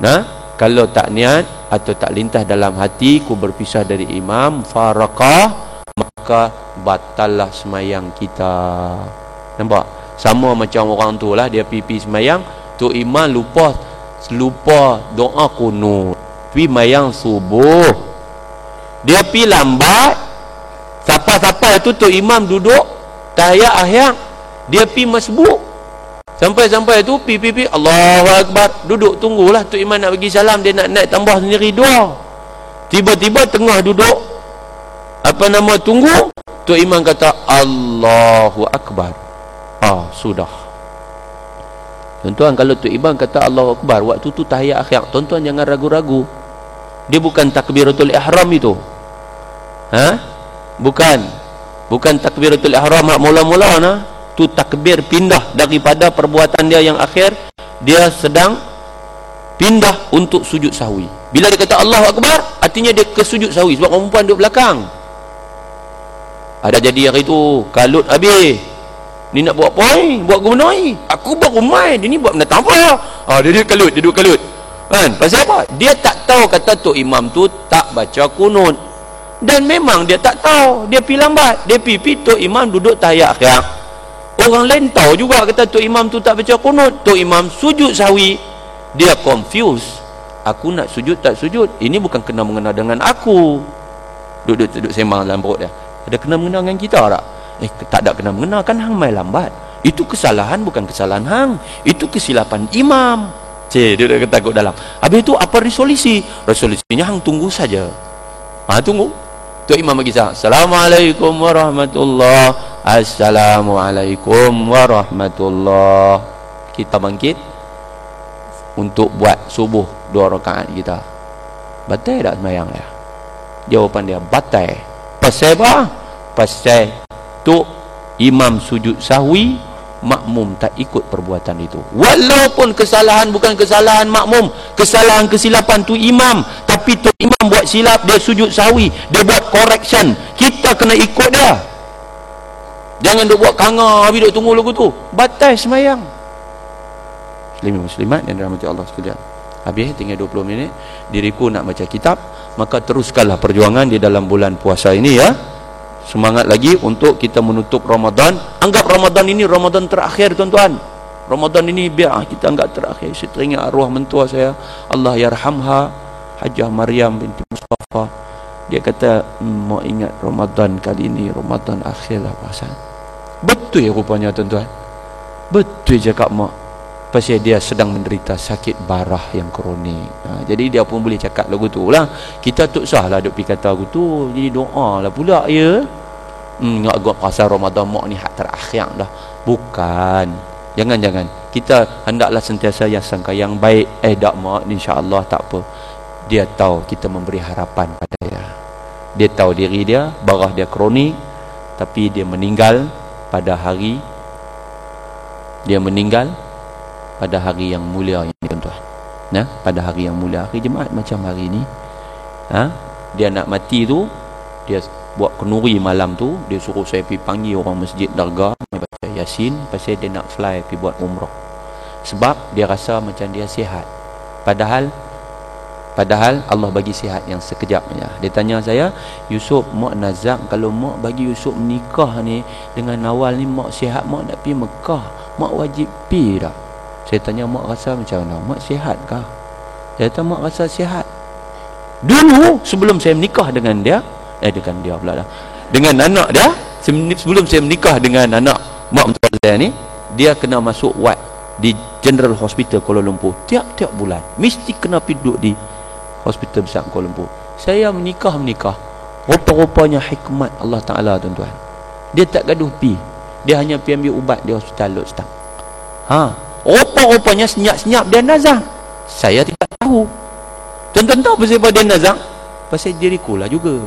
Nah, kalau tak niat atau tak lintah dalam hati, aku berpisah dari imam, farakah, maka batallah semayang kita. Nampak? Sama macam orang tu lah, dia pipi semayang, tu imam lupa doa kunut, pi mayang subuh, dia pi lambat, siapa-siapa tu imam duduk tahiyat akhir, dia pi masbuk, sampai tu pi Allahu akbar, duduk tunggulah tu imam nak bagi salam, dia nak naik tambah sendiri 2. Tiba-tiba tengah duduk tunggu, tu imam kata Allahu akbar. Sudah. Tuan-tuan, kalau tu imam kata Allahu akbar waktu tu tahiyat akhir, tuan-tuan jangan ragu-ragu, dia bukan takbiratul ihram itu. Bukan Bukan takbiratul ihram mula-mula nah. Tu takbir pindah daripada perbuatan dia yang akhir, dia sedang pindah untuk sujud sahwi. Bila dia kata Allahu Akbar, artinya dia ke sujud sahwi sebab perempuan duduk belakang. Ada jadi hari tu kalut habis. Ni nak buat poin, buat gunai. Aku baru main, dia ni buat benda tanpa. Dia kalut, dia duduk kalut. Kan? Pasal apa? Dia tak tahu kata Tok Imam tu tak baca kunut. Dan memang dia tak tahu, dia pergi lambat. Dia pergi Tok Imam duduk tahiyat akhir. Orang lain tahu juga kata Tok Imam tu tak baca kunut. Tok Imam sujud sahwi. Dia confused. Aku nak sujud tak sujud. Ini bukan kena mengena dengan aku. Duduk sembang dalam perut dia. Ada kena mengena dengan kita tak? Tak ada kena mengena, kan hang mai lambat. Itu kesalahan bukan kesalahan hang. Itu kesilapan imam. Dia kata takut dalam. Habis itu apa resolusi? Resolusinya hang tunggu saja. Tunggu. Tok Imam bagi sahab. Assalamualaikum warahmatullahi. Assalamualaikum warahmatullahi. Kita bangkit untuk buat subuh 2 rakaat kita. Batal tak sembahyang dia? Jawapan dia batal. Pasal apa? Pasal Tok Imam sujud sahwi, makmum tak ikut perbuatan itu. Walaupun kesalahan bukan kesalahan makmum, kesalahan kesilapan tu imam, tapi Tok Imam buat silap, dia sujud sahwi, dia buat correction, kita kena ikut dia. Jangan duk buat kanga habis duk tunggu lagu tu. Batal sembahyang. Muslimin muslimat yang dirahmati Allah sekalian. Habis tinggal 20 minit, diriku nak baca kitab, maka teruskanlah perjuangan di dalam bulan puasa ini ya. Semangat lagi untuk kita menutup Ramadan. Anggap Ramadan ini Ramadan terakhir tuan-tuan. Ramadan ini biar kita anggap terakhir. Saya teringat arwah mentua saya, Allah yarhamha, Hajah Maryam binti Mustafa. Dia kata, mau ingat Ramadan kali ini Ramadan akhir lah puasa. Betul rupanya tuan-tuan. Betul cakap mak. Pasal dia sedang menderita sakit barah yang kronik. Jadi dia pun boleh cakap lagu tu lah. Kita tak usah lah duk pergi kata lagu tu. Jadi doa lah pula ya. Nak agak pasal Ramadan mak ni hak terakhir dah. Bukan. Jangan. Kita hendaklah sentiasa sangka yang baik. Tak mak, insya-Allah tak apa. Dia tahu kita memberi harapan pada dia. Dia tahu diri dia, barah dia kronik, tapi dia meninggal pada hari yang mulia ini tuan-tuan. Pada hari yang mulia, hari Jumaat macam hari ini. Dia nak mati tu, dia buat kenuri malam tu, dia suruh saya pergi panggil orang masjid Dargah baca Yasin, pasal dia nak fly pergi buat umrah. Sebab dia rasa macam dia sihat. Padahal Allah bagi sihat yang sekejap saja. Dia tanya saya, Yusuf, mak nazak kalau mak bagi Yusuf menikah ni dengan awal ni mak sihat, mak nak pergi Mekah, mak wajib pergi tak? Saya tanya, mak rasa macam mana? Mak sihat kah? Dia kata, mak rasa sihat. Dulu sebelum saya menikah dengan dia, dengan anak dia, sebelum saya menikah dengan anak mak mentua saya ni, dia kena masuk ward di General Hospital Kuala Lumpur. Tiap-tiap bulan mesti kena pergi duduk di Hospital besar Kuala Lumpur. Saya menikah, rupa-rupanya hikmat Allah Ta'ala tuan-tuan. Dia tak gaduh pi. Dia hanya pergi ambil ubat di hospital Lord Stang. Rupa-rupanya senyap-senyap dia nazak. Saya tidak tahu. Tuan-tuan tahu pasal dia nazak? Pasal diriku lah juga.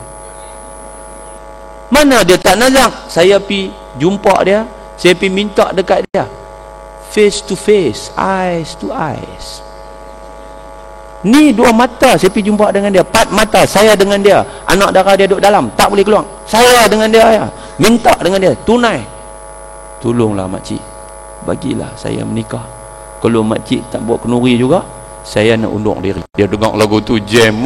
Mana dia tak nazak? Saya pergi jumpa dia, saya pergi minta dekat dia. Face to face, eyes to eyes. Ni 2 mata saya pergi jumpa dengan dia. 4 mata saya dengan dia. Anak darah dia duduk dalam, tak boleh keluar. Saya dengan dia ya. Minta dengan dia tunai. Tolonglah makcik, bagilah saya menikah. Kalau makcik tak buat kenuri juga, saya nak undur diri. Dia dengar lagu tu jam.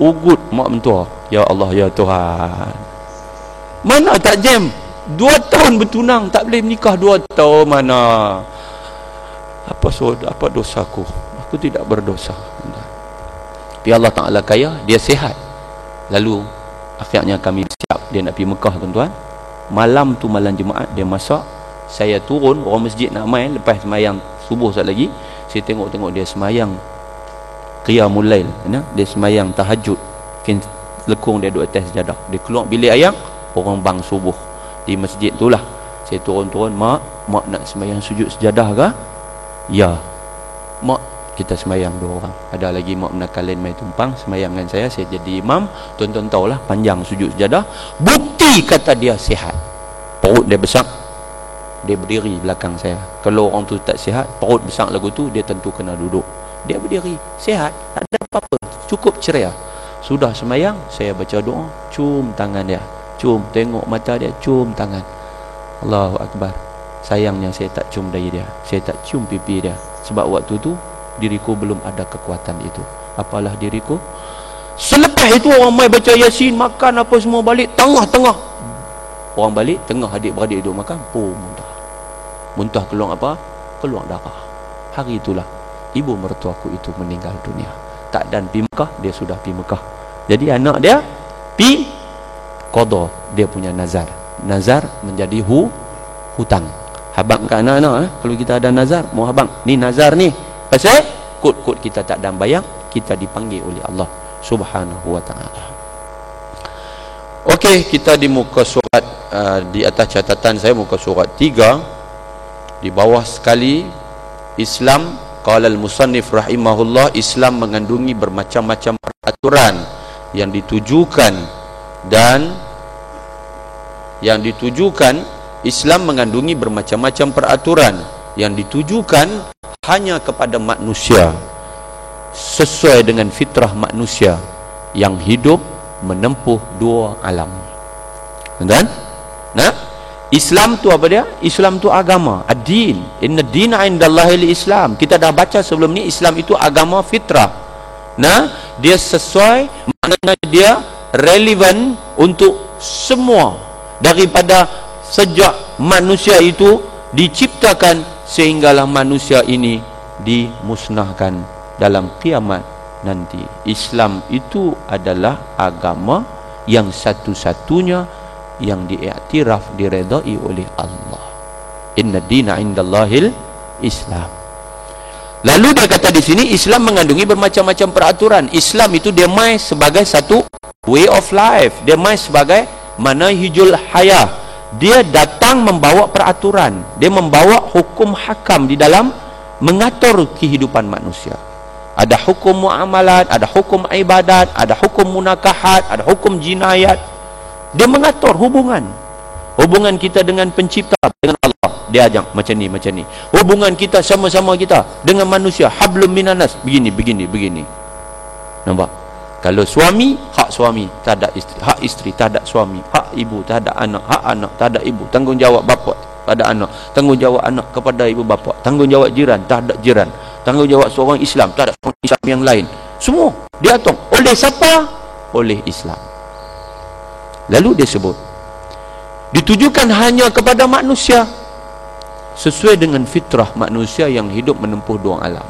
Ugut mak mentua. Ya Allah ya Tuhan. Mana tak jam? 2 tahun bertunang tak boleh menikah 2 tahun mana? Apa dosaku? Aku tidak berdosa. Tapi Allah Ta'ala kaya, dia sihat. Lalu akhirnya kami siap, dia nak pergi Mekah tuan-tuan. Malam tu malam Jumaat dia masak. Saya turun, orang masjid nak main lepas semayang subuh sekali lagi. Saya tengok dia semayang qiyamul lail, dia semayang tahajud. Lekung dia duduk atas sejadah. Dia keluar bilik ayam, orang bang subuh di masjid tu lah. Saya turun, mak nak semayang sujud sejadah ke? Ya. Mak, kita semayang 2 orang. Ada lagi mak menakal lain mai tumpang semayang dengan saya jadi imam. Tuan-tuan tahulah panjang sujud sejadah. Bukti kata dia sihat. Perut dia besar, dia berdiri belakang saya. Kalau orang tu tak sihat, perut besar lagu tu, dia tentu kena duduk. Dia berdiri, sihat, tak ada apa-apa, cukup ceria. Sudah semayang, saya baca doa, cium tangan dia, cium, tengok mata dia, cium tangan. Allahu Akbar. Sayangnya saya tak cium dahi dia, saya tak cium pipi dia. Sebab waktu tu diriku belum ada kekuatan itu. Apalah diriku. Selepas itu orang mai baca Yasin, makan apa semua, balik tengah-tengah. Orang balik, tengah adik-beradik duduk makan, muntah. Muntah keluar apa? Keluar darah. Hari itulah ibu mertuaku itu meninggal dunia. Tak dan pi Mekah, dia sudah pi Mekah. Jadi anak dia pi qada, dia punya nazar. Nazar menjadi hutang. Habang ke anak-anak, kalau kita ada nazar, mau habang, ni nazar ni. Pasal kod-kod kita tak dan bayang, kita dipanggil oleh Allah Subhanahu wa taala. Okey, kita di muka surat di atas catatan saya muka surat 3 di bawah sekali, Islam qala al-musannif rahimahullah, Islam mengandungi bermacam-macam peraturan yang ditujukan Islam mengandungi bermacam-macam peraturan yang ditujukan hanya kepada manusia sesuai dengan fitrah manusia yang hidup menempuh 2 alam. Dan Islam tu apa dia? Islam tu agama, ad-din. Inna dina indallahil Islam. Kita dah baca sebelum ni, Islam itu agama fitrah. Dia sesuai, maknanya dia relevan untuk semua daripada sejak manusia itu diciptakan sehinggalah manusia ini dimusnahkan dalam kiamat nanti. Islam itu adalah agama yang satu-satunya yang diiktiraf, diredai oleh Allah. Inna dina indallahil Islam. Lalu dia kata di sini Islam mengandungi bermacam-macam peraturan. Islam itu dia mai sebagai satu way of life, dia mai sebagai manhajul hayah. Dia datang membawa peraturan, dia membawa hukum hakam di dalam mengatur kehidupan manusia. Ada hukum muamalat, ada hukum ibadat, ada hukum munakahat, ada hukum jinayat. Dia mengatur hubungan kita dengan pencipta, dengan Allah. Dia ajak macam ni. Hubungan kita sama-sama kita dengan manusia, hablum minanas, begini. Nampak? Kalau suami, hak suami tak ada isteri, hak isteri tak ada suami, hak ibu tak ada anak, hak anak tak ada ibu, tanggungjawab bapa pada anak, tanggungjawab anak kepada ibu bapa, tanggungjawab jiran tak ada jiran, tanggungjawab seorang Islam tak ada seorang Islam yang lain. Semua diatur oleh siapa? Oleh Islam. Lalu dia sebut ditujukan hanya kepada manusia sesuai dengan fitrah manusia yang hidup menempuh 2 alam.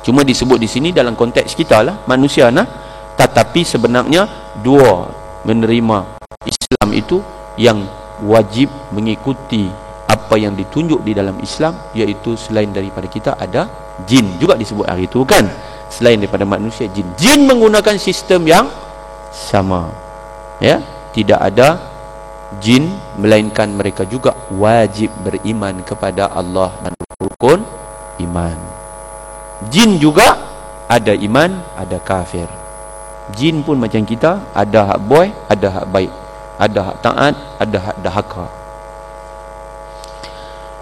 Cuma disebut di sini dalam konteks kita lah manusia tetapi sebenarnya 2 menerima Islam itu yang wajib mengikuti apa yang ditunjuk di dalam Islam, iaitu selain daripada kita ada jin juga disebut hari itu kan, selain daripada manusia jin menggunakan sistem yang sama ya. Tidak ada jin melainkan mereka juga wajib beriman kepada Allah dan rukun iman. Jin juga ada iman, ada kafir. Jin pun macam kita, ada hak boy, ada hak baik, ada hak taat, ada hak dahaka.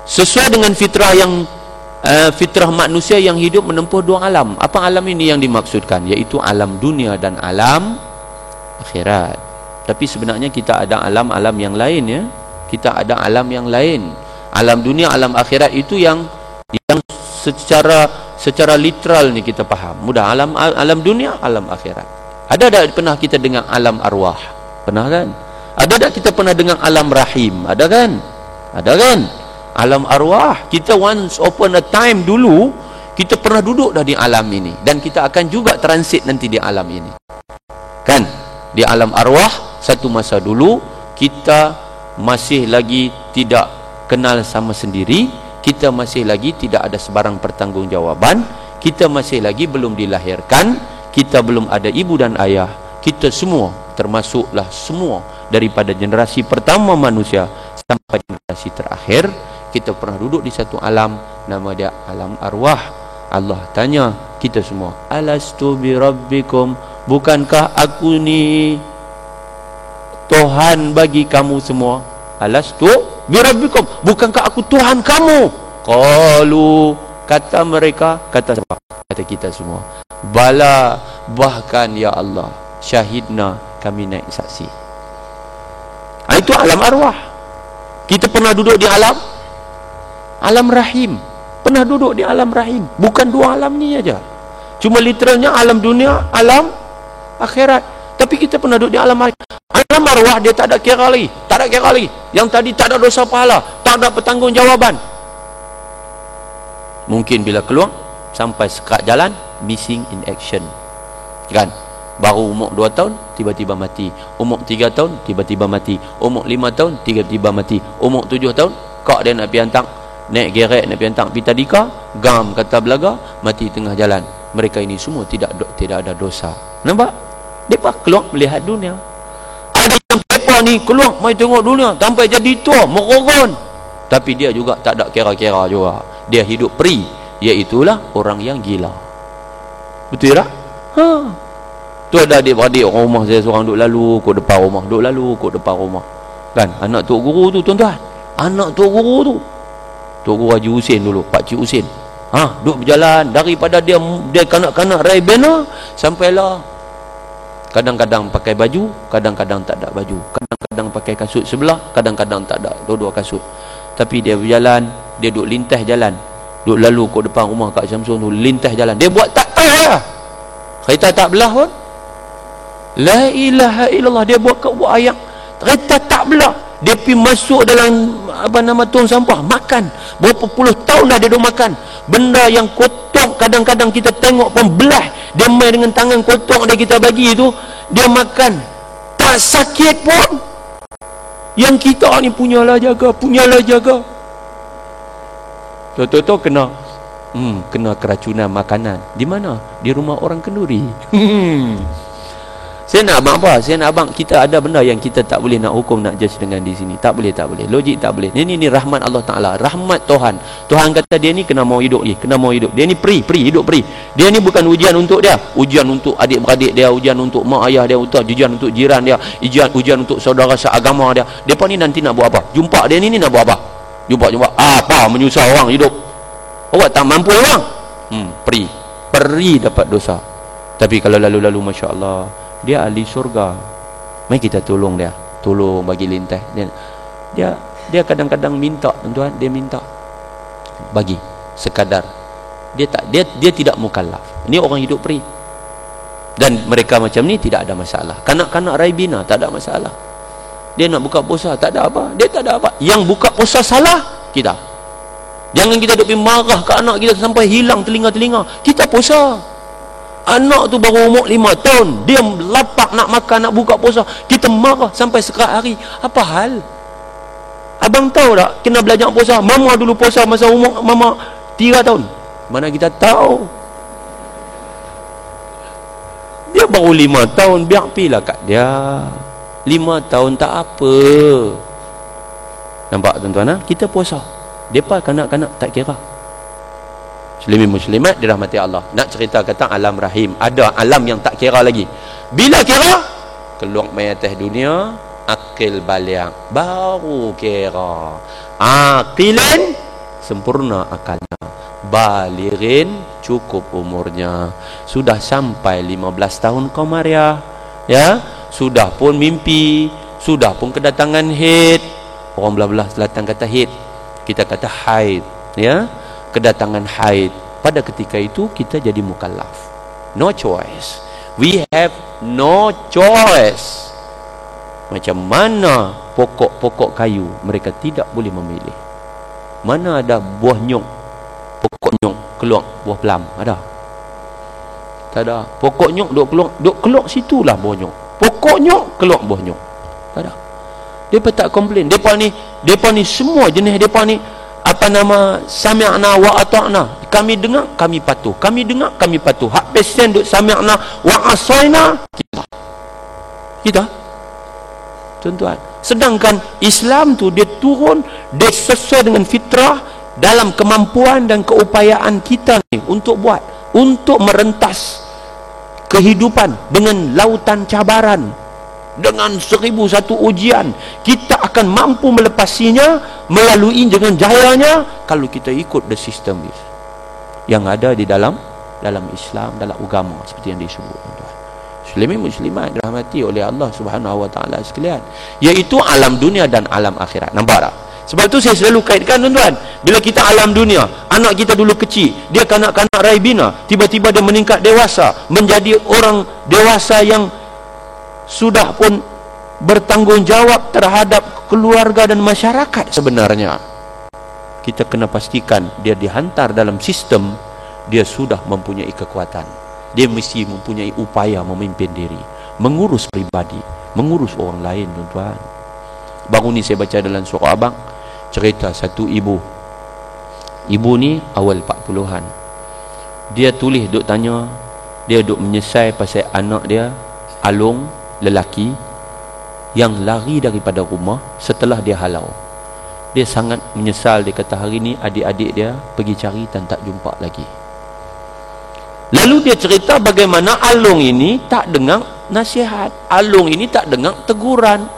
Sesuai dengan fitrah manusia yang hidup menempuh 2 alam. Apa alam ini yang dimaksudkan? Iaitu alam dunia dan alam akhirat. Tapi sebenarnya kita ada alam-alam yang lain ya. Kita ada alam yang lain. Alam dunia, alam akhirat itu yang secara literal ni kita faham. Mudah, alam dunia, alam akhirat. Ada tak pernah kita dengar alam arwah? Pernah kan? Ada tak kita pernah dengar alam rahim? Ada kan? Ada kan? Alam arwah, kita once upon a time dulu kita pernah duduk dah di alam ini, dan kita akan juga transit nanti di alam ini. Kan? Di alam arwah satu masa dulu kita masih lagi tidak kenal sama sendiri, kita masih lagi tidak ada sebarang pertanggungjawaban, kita masih lagi belum dilahirkan, kita belum ada ibu dan ayah, kita semua termasuklah semua daripada generasi pertama manusia sampai generasi terakhir, kita pernah duduk di satu alam, nama dia alam arwah. Allah tanya kita semua, alastu bi rabbikum, bukankah aku ni Tuhan bagi kamu semua? Alastu bi rabbikum, bukankah aku Tuhan kamu? Qalu, kata mereka, kata siapa? Kata kita semua, bala, bahkan ya Allah, syahidna, kami naik saksi. Itu alam arwah. Kita pernah duduk di alam rahim, pernah duduk di alam rahim. Bukan dua alam ni aja, cuma literalnya alam dunia, alam akhirat. Tapi kita pernah duduk di alam rahim. Alam arwah dia tak ada kira lagi, tak ada kira lagi. Yang tadi tak ada dosa pahala, tak ada pertanggungjawaban. Mungkin bila keluar sampai sekat jalan, missing in action, kan? Baru umur 2 tahun tiba-tiba mati, umur 3 tahun tiba-tiba mati, umur 5 tahun tiba-tiba mati, umur 7 tahun kak dia nak pergi hantar, naik gerek nak pergi hantar pergi tadika, gam kata belaga, mati tengah jalan. Mereka ini semua tidak ada dosa. Nampak? Mereka keluar melihat dunia. Ada yang mereka ni keluar mai tengok dunia sampai jadi tua merogon, tapi dia juga tak ada kira-kira juga. Dia hidup peri, iaitulah orang yang gila. Betul tak? Tu ada adik-beradik rumah saya seorang duduk lalu kot depan rumah, duduk lalu kot depan rumah, kan? Anak tok guru tu tuan-tuan, anak tok guru tu, tok guru Haji Husin dulu, Pak Cik Husin, duduk berjalan daripada dia kanak-kanak Rai Bena sampailah kadang-kadang pakai baju, kadang-kadang tak ada baju, kadang-kadang pakai kasut sebelah, kadang-kadang tak ada, dua-dua kasut. Tapi dia berjalan, dia duduk lintas jalan, duduk lalu kot depan rumah Kak Syamsul tu, lintas jalan, dia buat tak tahu kereta tak belah pun. La ilaha illallah, dia buat ayat kereta tak belah, dia pergi masuk dalam tong sampah, makan berapa puluh tahun dah dia duk makan benda yang kotor. Kadang-kadang kita tengok pun belah, dia main dengan tangan kotor dia kita bagi itu, dia makan tak sakit pun. Yang kita ni punyalah jaga. Tahu-tahu kena keracunan makanan. Di mana? Di rumah orang kenduri. Saya nak abang apa? Saya nak abang kita ada benda yang kita tak boleh nak hukum, nak judge dengan di sini. Tak boleh. Logik tak boleh. Ini rahmat Allah Ta'ala, rahmat Tuhan. Tuhan kata dia ni kena mau hidup, Dia ni hidup peri. Dia ni bukan ujian untuk dia, ujian untuk adik-beradik dia, ujian untuk mak ayah dia, ujian untuk jiran dia, ujian untuk saudara seagama dia. Depa ni nanti nak buat apa? Jumpa dia ni nak buat apa? Jumpa apa? Menyusah orang hidup. Awak tak mampu orang. Peri dapat dosa. Tapi kalau lalu-lalu masya-Allah, dia ahli surga. Mari kita tolong dia, tolong bagi lintas. Dia kadang-kadang minta, tuan-tuan, dia minta bagi sekadar. Dia tidak mukallaf. Ini orang hidup peri. Dan mereka macam ni tidak ada masalah. Kanak-kanak Raibina tak ada masalah. Dia nak buka puasa tak ada apa. Dia tak ada apa. Yang buka puasa salah kita. Jangan kita duk marah ke anak kita sampai hilang telinga-telinga. Kita puasa. Anak tu baru umur 5 tahun, dia lapak nak makan, nak buka puasa, kita marah sampai sekerat hari. Apa hal? Abang tahu tak kena belajar puasa? Mama dulu puasa masa umur mama 3 tahun. Mana kita tahu? Dia baru 5 tahun, biar pilah kat dia. 5 tahun tak apa. Nampak tuan-tuan? Kita puasa. Depa kanak-kanak tak kira. Muslimin muslimat dirahmati Allah. Nak cerita kata alam rahim, ada alam yang tak kira lagi. Bila kira, keluar mai atas dunia, akil baliag baru kira. Aqilin sempurna akalnya, balighin cukup umurnya, sudah sampai 15 tahun qamariyah, ya, sudah pun mimpi, sudah pun kedatangan haid. Orang belah-belah selatan kata haid, kita kata haid, ya, kedatangan haid. Pada ketika itu kita jadi mukallaf. No choice. We have no choice. Macam mana pokok-pokok kayu, mereka tidak boleh memilih. Mana ada buah nyok, pokok nyok keluar buah pelam, ada? Tak ada. Pokok nyok duk keluar situlah buah nyok. Pokok nyok keluar buah nyok. Tak ada. Depa tak komplain. Depa ni semua jenis depa ni sami'na wa ata'na. Kami dengar, kami patuh. Kami dengar, kami patuh. Hak pesen duk sami'na wa asaina kita. Tuan-tuan, sedangkan Islam tu dia turun, dia sesuai dengan fitrah, dalam kemampuan dan keupayaan kita ni untuk merentas kehidupan dengan lautan cabaran, dengan 1001 ujian, kita akan mampu melepasinya melalui dengan jayanya kalau kita ikut the system yang ada di dalam Islam, dalam agama seperti yang disebut, tuan-tuan. Muslimin muslimat dirahmati oleh Allah Subhanahu wa taala sekalian, iaitu alam dunia dan alam akhirat. Nampak tak? Sebab tu saya selalu kaitkan, tuan-tuan, bila kita alam dunia, anak kita dulu kecil, dia kanak-kanak raibina, tiba-tiba dia meningkat dewasa, menjadi orang dewasa yang sudah pun bertanggungjawab terhadap keluarga dan masyarakat. Sebenarnya kita kena pastikan dia dihantar dalam sistem, dia sudah mempunyai kekuatan, dia mesti mempunyai upaya memimpin diri, mengurus pribadi, mengurus orang lain, tuan-tuan. Baru ni saya baca dalam surah Abang, cerita satu ibu ni awal 40-an, dia tulis duk tanya, dia duk menyesal pasal anak dia Alung lelaki yang lari daripada rumah setelah dia halau. Dia sangat menyesal. Dia kata hari ni adik-adik dia pergi cari dan tak jumpa lagi. Lalu dia cerita bagaimana Alung ini tak dengar nasihat, Alung ini tak dengar teguran.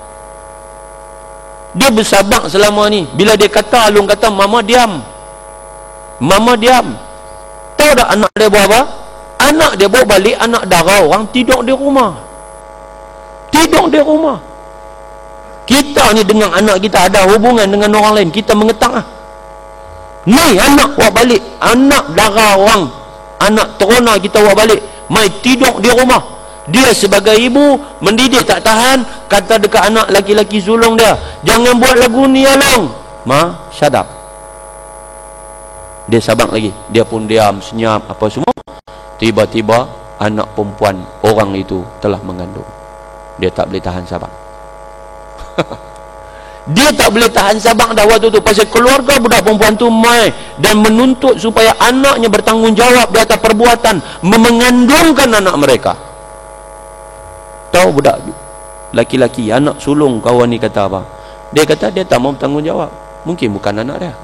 Dia bersabak selama ni. Bila dia kata, Alung kata, mama diam, mama diam. Tahu tak anak dia buat apa? Anak dia bawa balik anak dara orang tidur di rumah. Tidur di rumah. Kita ni dengan anak kita ada hubungan dengan orang lain, kita mengetang ni anak bawa balik anak dara orang, anak terona kita bawa balik, mai tidur di rumah. Dia sebagai ibu mendidik tak tahan, kata dekat anak laki-laki sulung dia, jangan buat lagu ni Alung. Ma, shut up. Dia sabak lagi, dia pun diam, senyap apa semua. Tiba-tiba anak perempuan orang itu telah mengandung. Dia tak boleh tahan sabak. Dia tak boleh tahan sabak dah waktu tu, pasal keluarga budak perempuan tu mai dan menuntut supaya anaknya bertanggungjawab di atas perbuatan mengandungkan anak mereka. Tahu budak laki-laki anak sulung kawan ni kata apa? Dia kata dia tak mau bertanggungjawab. Mungkin bukan anak dia.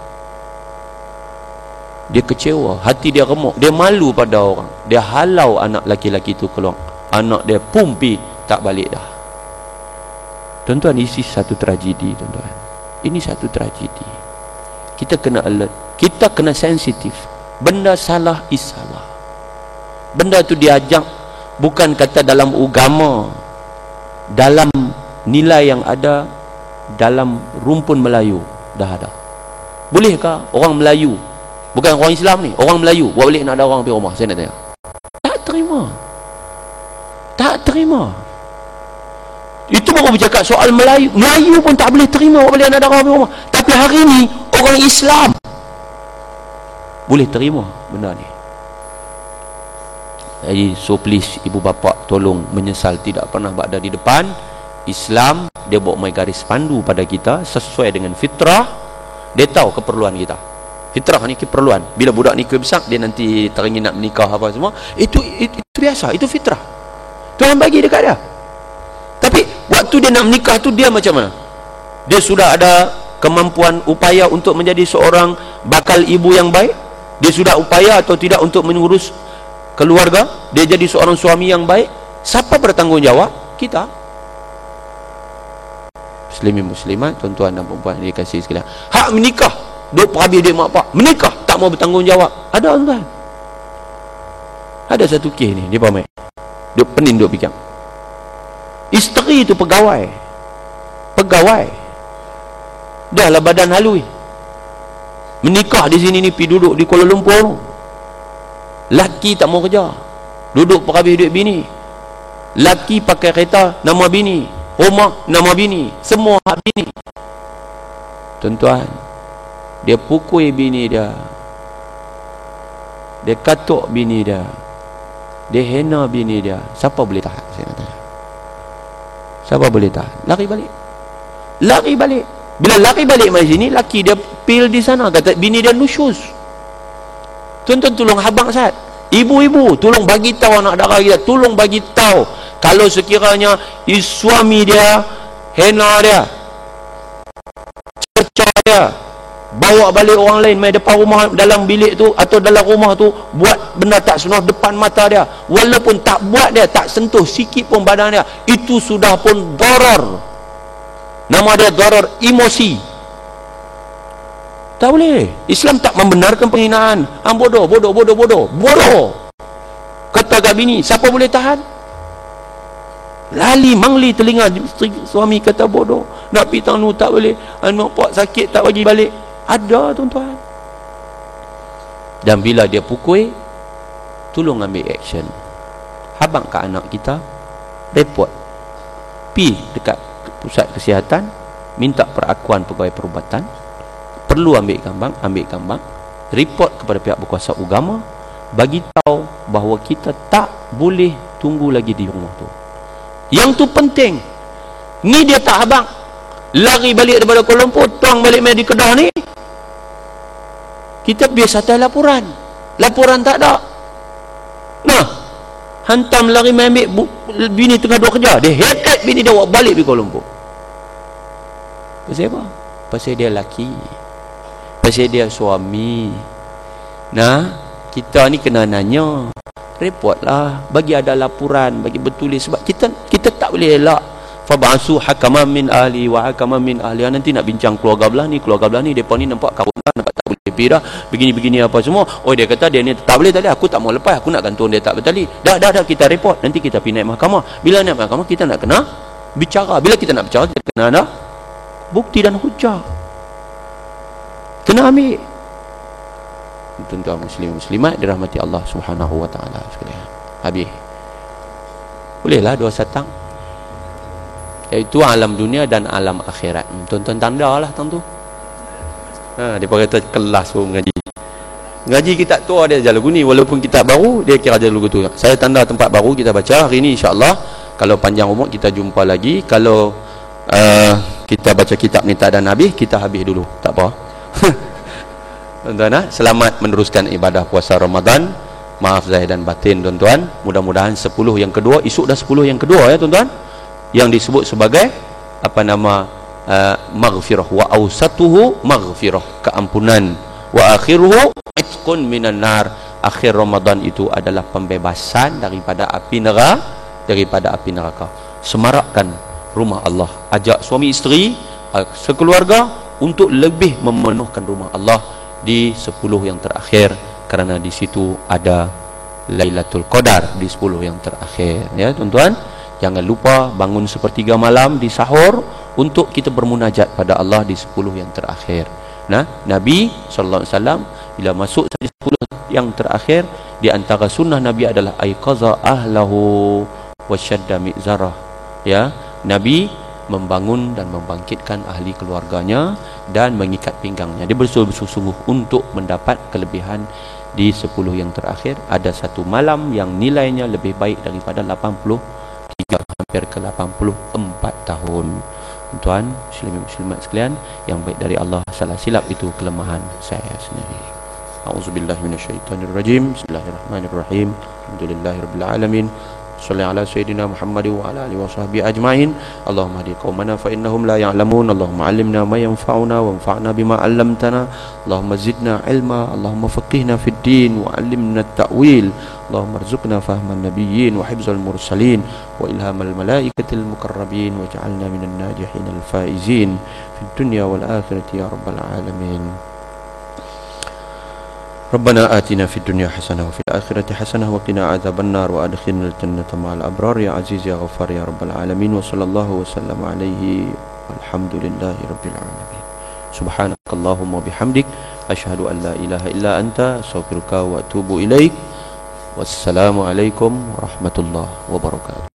Dia kecewa, hati dia remuk, dia malu pada orang. Dia halau anak laki-laki tu keluar. Anak dia pumpi tak balik dah. Tuan-tuan, ini satu tragedi, tuan-tuan. Ini satu tragedi. Kita kena alert, kita kena sensitif. Benda salah is salah. Benda tu diajak bukan kata dalam agama, dalam nilai yang ada dalam rumpun Melayu dah ada. Bolehkah orang Melayu, bukan orang Islam ni, orang Melayu buat balik nak ada orang pergi rumah? Saya nak tanya. Tak terima. Tak terima. Itu baru bercakap soal Melayu. Melayu pun tak boleh terima buat balik nak ada orang pergi rumah. Tapi hari ni orang Islam boleh terima benda ni. Jadi so please ibu bapa tolong menyesal tidak pernah berada di depan. Islam dia bawa mai garis pandu pada kita sesuai dengan fitrah. Dia tahu keperluan kita. Fitrah ni keperluan. Bila budak ni besar dia nanti teringin nak menikah apa semua, itu biasa, itu fitrah. Tuhan bagi dekat dia. Tapi waktu dia nak menikah tu dia macam mana? Dia sudah ada kemampuan upaya untuk menjadi seorang bakal ibu yang baik? Dia sudah upaya atau tidak untuk mengurus keluarga? Dia jadi seorang suami yang baik? Siapa bertanggungjawab? Kita. Muslimin muslimat, tuan-tuan dan puan-puan yang dikasihi sekalian. Hak menikah, duk perabi dia mak pak, menikah tak mau bertanggungjawab. Ada tuan. Ada satu kes ni, dia pamai. Duk pening duk fikir. Isteri itu pegawai. Dah lah badan halui. Menikah di sini ni, pergi duduk di Kuala Lumpur. Laki tak mau kerja, duduk perhabis duit bini. Laki pakai kereta nama bini, rumah nama bini, semua hak bini. Tuan-tuan, dia pukul bini dia, dia katuk bini dia, dia hina bini dia. Siapa boleh tahan? Saya nak tanya, siapa boleh tahan? Lari balik. Bila lari balik mari sini, laki dia pil di sana, kata bini dia nusyus. Tuan-tuan tolong habang Sat, ibu-ibu tolong bagi tahu anak dara kita, tolong bagi tahu kalau sekiranya suami dia hina dia, cerca dia, bawa balik orang lain main depan rumah, dalam bilik tu atau dalam rumah tu, buat benda tak senonoh depan mata dia, walaupun tak buat, dia tak sentuh sikit pun badan dia, itu sudah pun darar. Nama dia darar emosi. Tak boleh. Islam tak membenarkan penghinaan. Bodoh. Kata kat bini, siapa boleh tahan? Lali mangli telinga suami kata bodoh. Nak pergi tanu tak boleh. Anak pak sakit tak bagi balik. Ada tuan-tuan. Dan bila dia pukul, tolong ambil action. Habang kat anak kita, report. Pi dekat pusat kesihatan, minta perakuan pegawai perubatan. Perlu ambil gambar, report kepada pihak berkuasa agama, bagi tahu bahawa kita tak boleh tunggu lagi di rumah tu. Yang tu penting. Ni dia tak habang lari balik daripada Kuala Lumpur, tuang balik main di Kedah ni. Kita biasa atas laporan tak ada. Nah, hantam lari main ambil bini tengah dua kerja, dia head bini dia bawa balik di Kuala Lumpur. Pasal apa? Pasal dia laki, pasal dia suami. Nah, kita ni kena nanya, report lah, bagi ada laporan, bagi bertulis. Sebab kita tak boleh elak. Fab'asu hakaman min ahli wa hakaman min ahliha. Nanti nak bincang keluarga belah ni, depa ni nampak kabut, nampak tak boleh pergi dah, begini apa semua. Oh, dia kata dia ni tak boleh tadi, aku tak mau lepas, aku nak gantung dia tak bertali. Dah kita report, nanti kita pergi naik mahkamah. Bila naik mahkamah, kita nak kena bicara. Bila kita nak bicara, kita kena ada bukti dan hujah. Kena ambil. Tuan-tuan muslimat dirahmati Allah Subhanahu wa taala sekalian. Habis. Bolehlah dua satang. Iaitu alam dunia dan alam akhirat. Tuan-tuan tandalah tang tu. Depa kata kelas pun ngaji. Ngaji kita tua dia jalan guni, walaupun kita baru dia kira jalan tu. Saya tanda tempat baru kita baca hari ni insya-Allah. Kalau panjang umur kita jumpa lagi. Kalau kita baca kitab ni tak ada habis, kita habis dulu. Tak apa. Tuan-tuan, selamat meneruskan ibadah puasa Ramadan. Maaf zahir dan batin tuan-tuan. Mudah-mudahan 10 yang kedua, esok dah 10 yang kedua ya tuan-tuan, yang disebut sebagai apa nama maghfirah. Wa awsatuhu maghfirah, keampunan. Wa akhiruhu itqun minan nar. Akhir Ramadan itu adalah pembebasan daripada api neraka. Semarakkan rumah Allah. Ajak suami isteri, sekeluarga untuk lebih memenuhkan rumah Allah di 10 yang terakhir, kerana di situ ada Lailatul Qadar di 10 yang terakhir ya tuan-tuan. Jangan lupa bangun sepertiga malam di sahur untuk kita bermunajat pada Allah di 10 yang terakhir. Nah, Nabi sallallahu alaihi wasallam bila masuk di 10 yang terakhir, di antara sunnah Nabi adalah aiqaza ahlahu wa syadda mizarah. Ya, Nabi membangun dan membangkitkan ahli keluarganya dan mengikat pinggangnya. Dia bersungguh-sungguh untuk mendapat kelebihan di 10 yang terakhir. Ada satu malam yang nilainya lebih baik daripada 83, hampir ke 84 tahun. Tuan, muslimat sekalian, yang baik dari Allah, salah silap itu kelemahan saya sendiri. A'udzubillahi minasyaitonirrajim. Bismillahirrahmanirrahim. Alhamdulillahirabbil alamin. Salli ala sayyidina Muhammad wa ala alihi wa sahbihi ajma'in. Allahumma hdi qaumana fa innahum la ya'lamun. Allahumma 'allimna ma yanfa'una wanfa'na bima 'allamtana. Allahumma zidna ilma. Allahumma faqihna fid din wa 'allimna at-ta'wil. Allahumma arzuqna fahman nabiyyin wa hifzal mursalin wa ilhamal malaikatil muqarrabin waj'alna minan najihin al faizin fid dunya wal akhirati ya rabbal alamin. ربنا آتنا في الدنيا حسنة وفي الآخرة حسنة وقنا عذاب النار وأدخلنا الجنة مع الأبرار يا عزيز يا غفار يا رب العالمين. وصلى الله وسلم عليه والحمد لله رب العالمين. سبحانك اللهم وبحمدك أشهد أن لا إله إلا أنت أستغفرك وأتوب إليك. والسلام عليكم ورحمة الله وبركاته.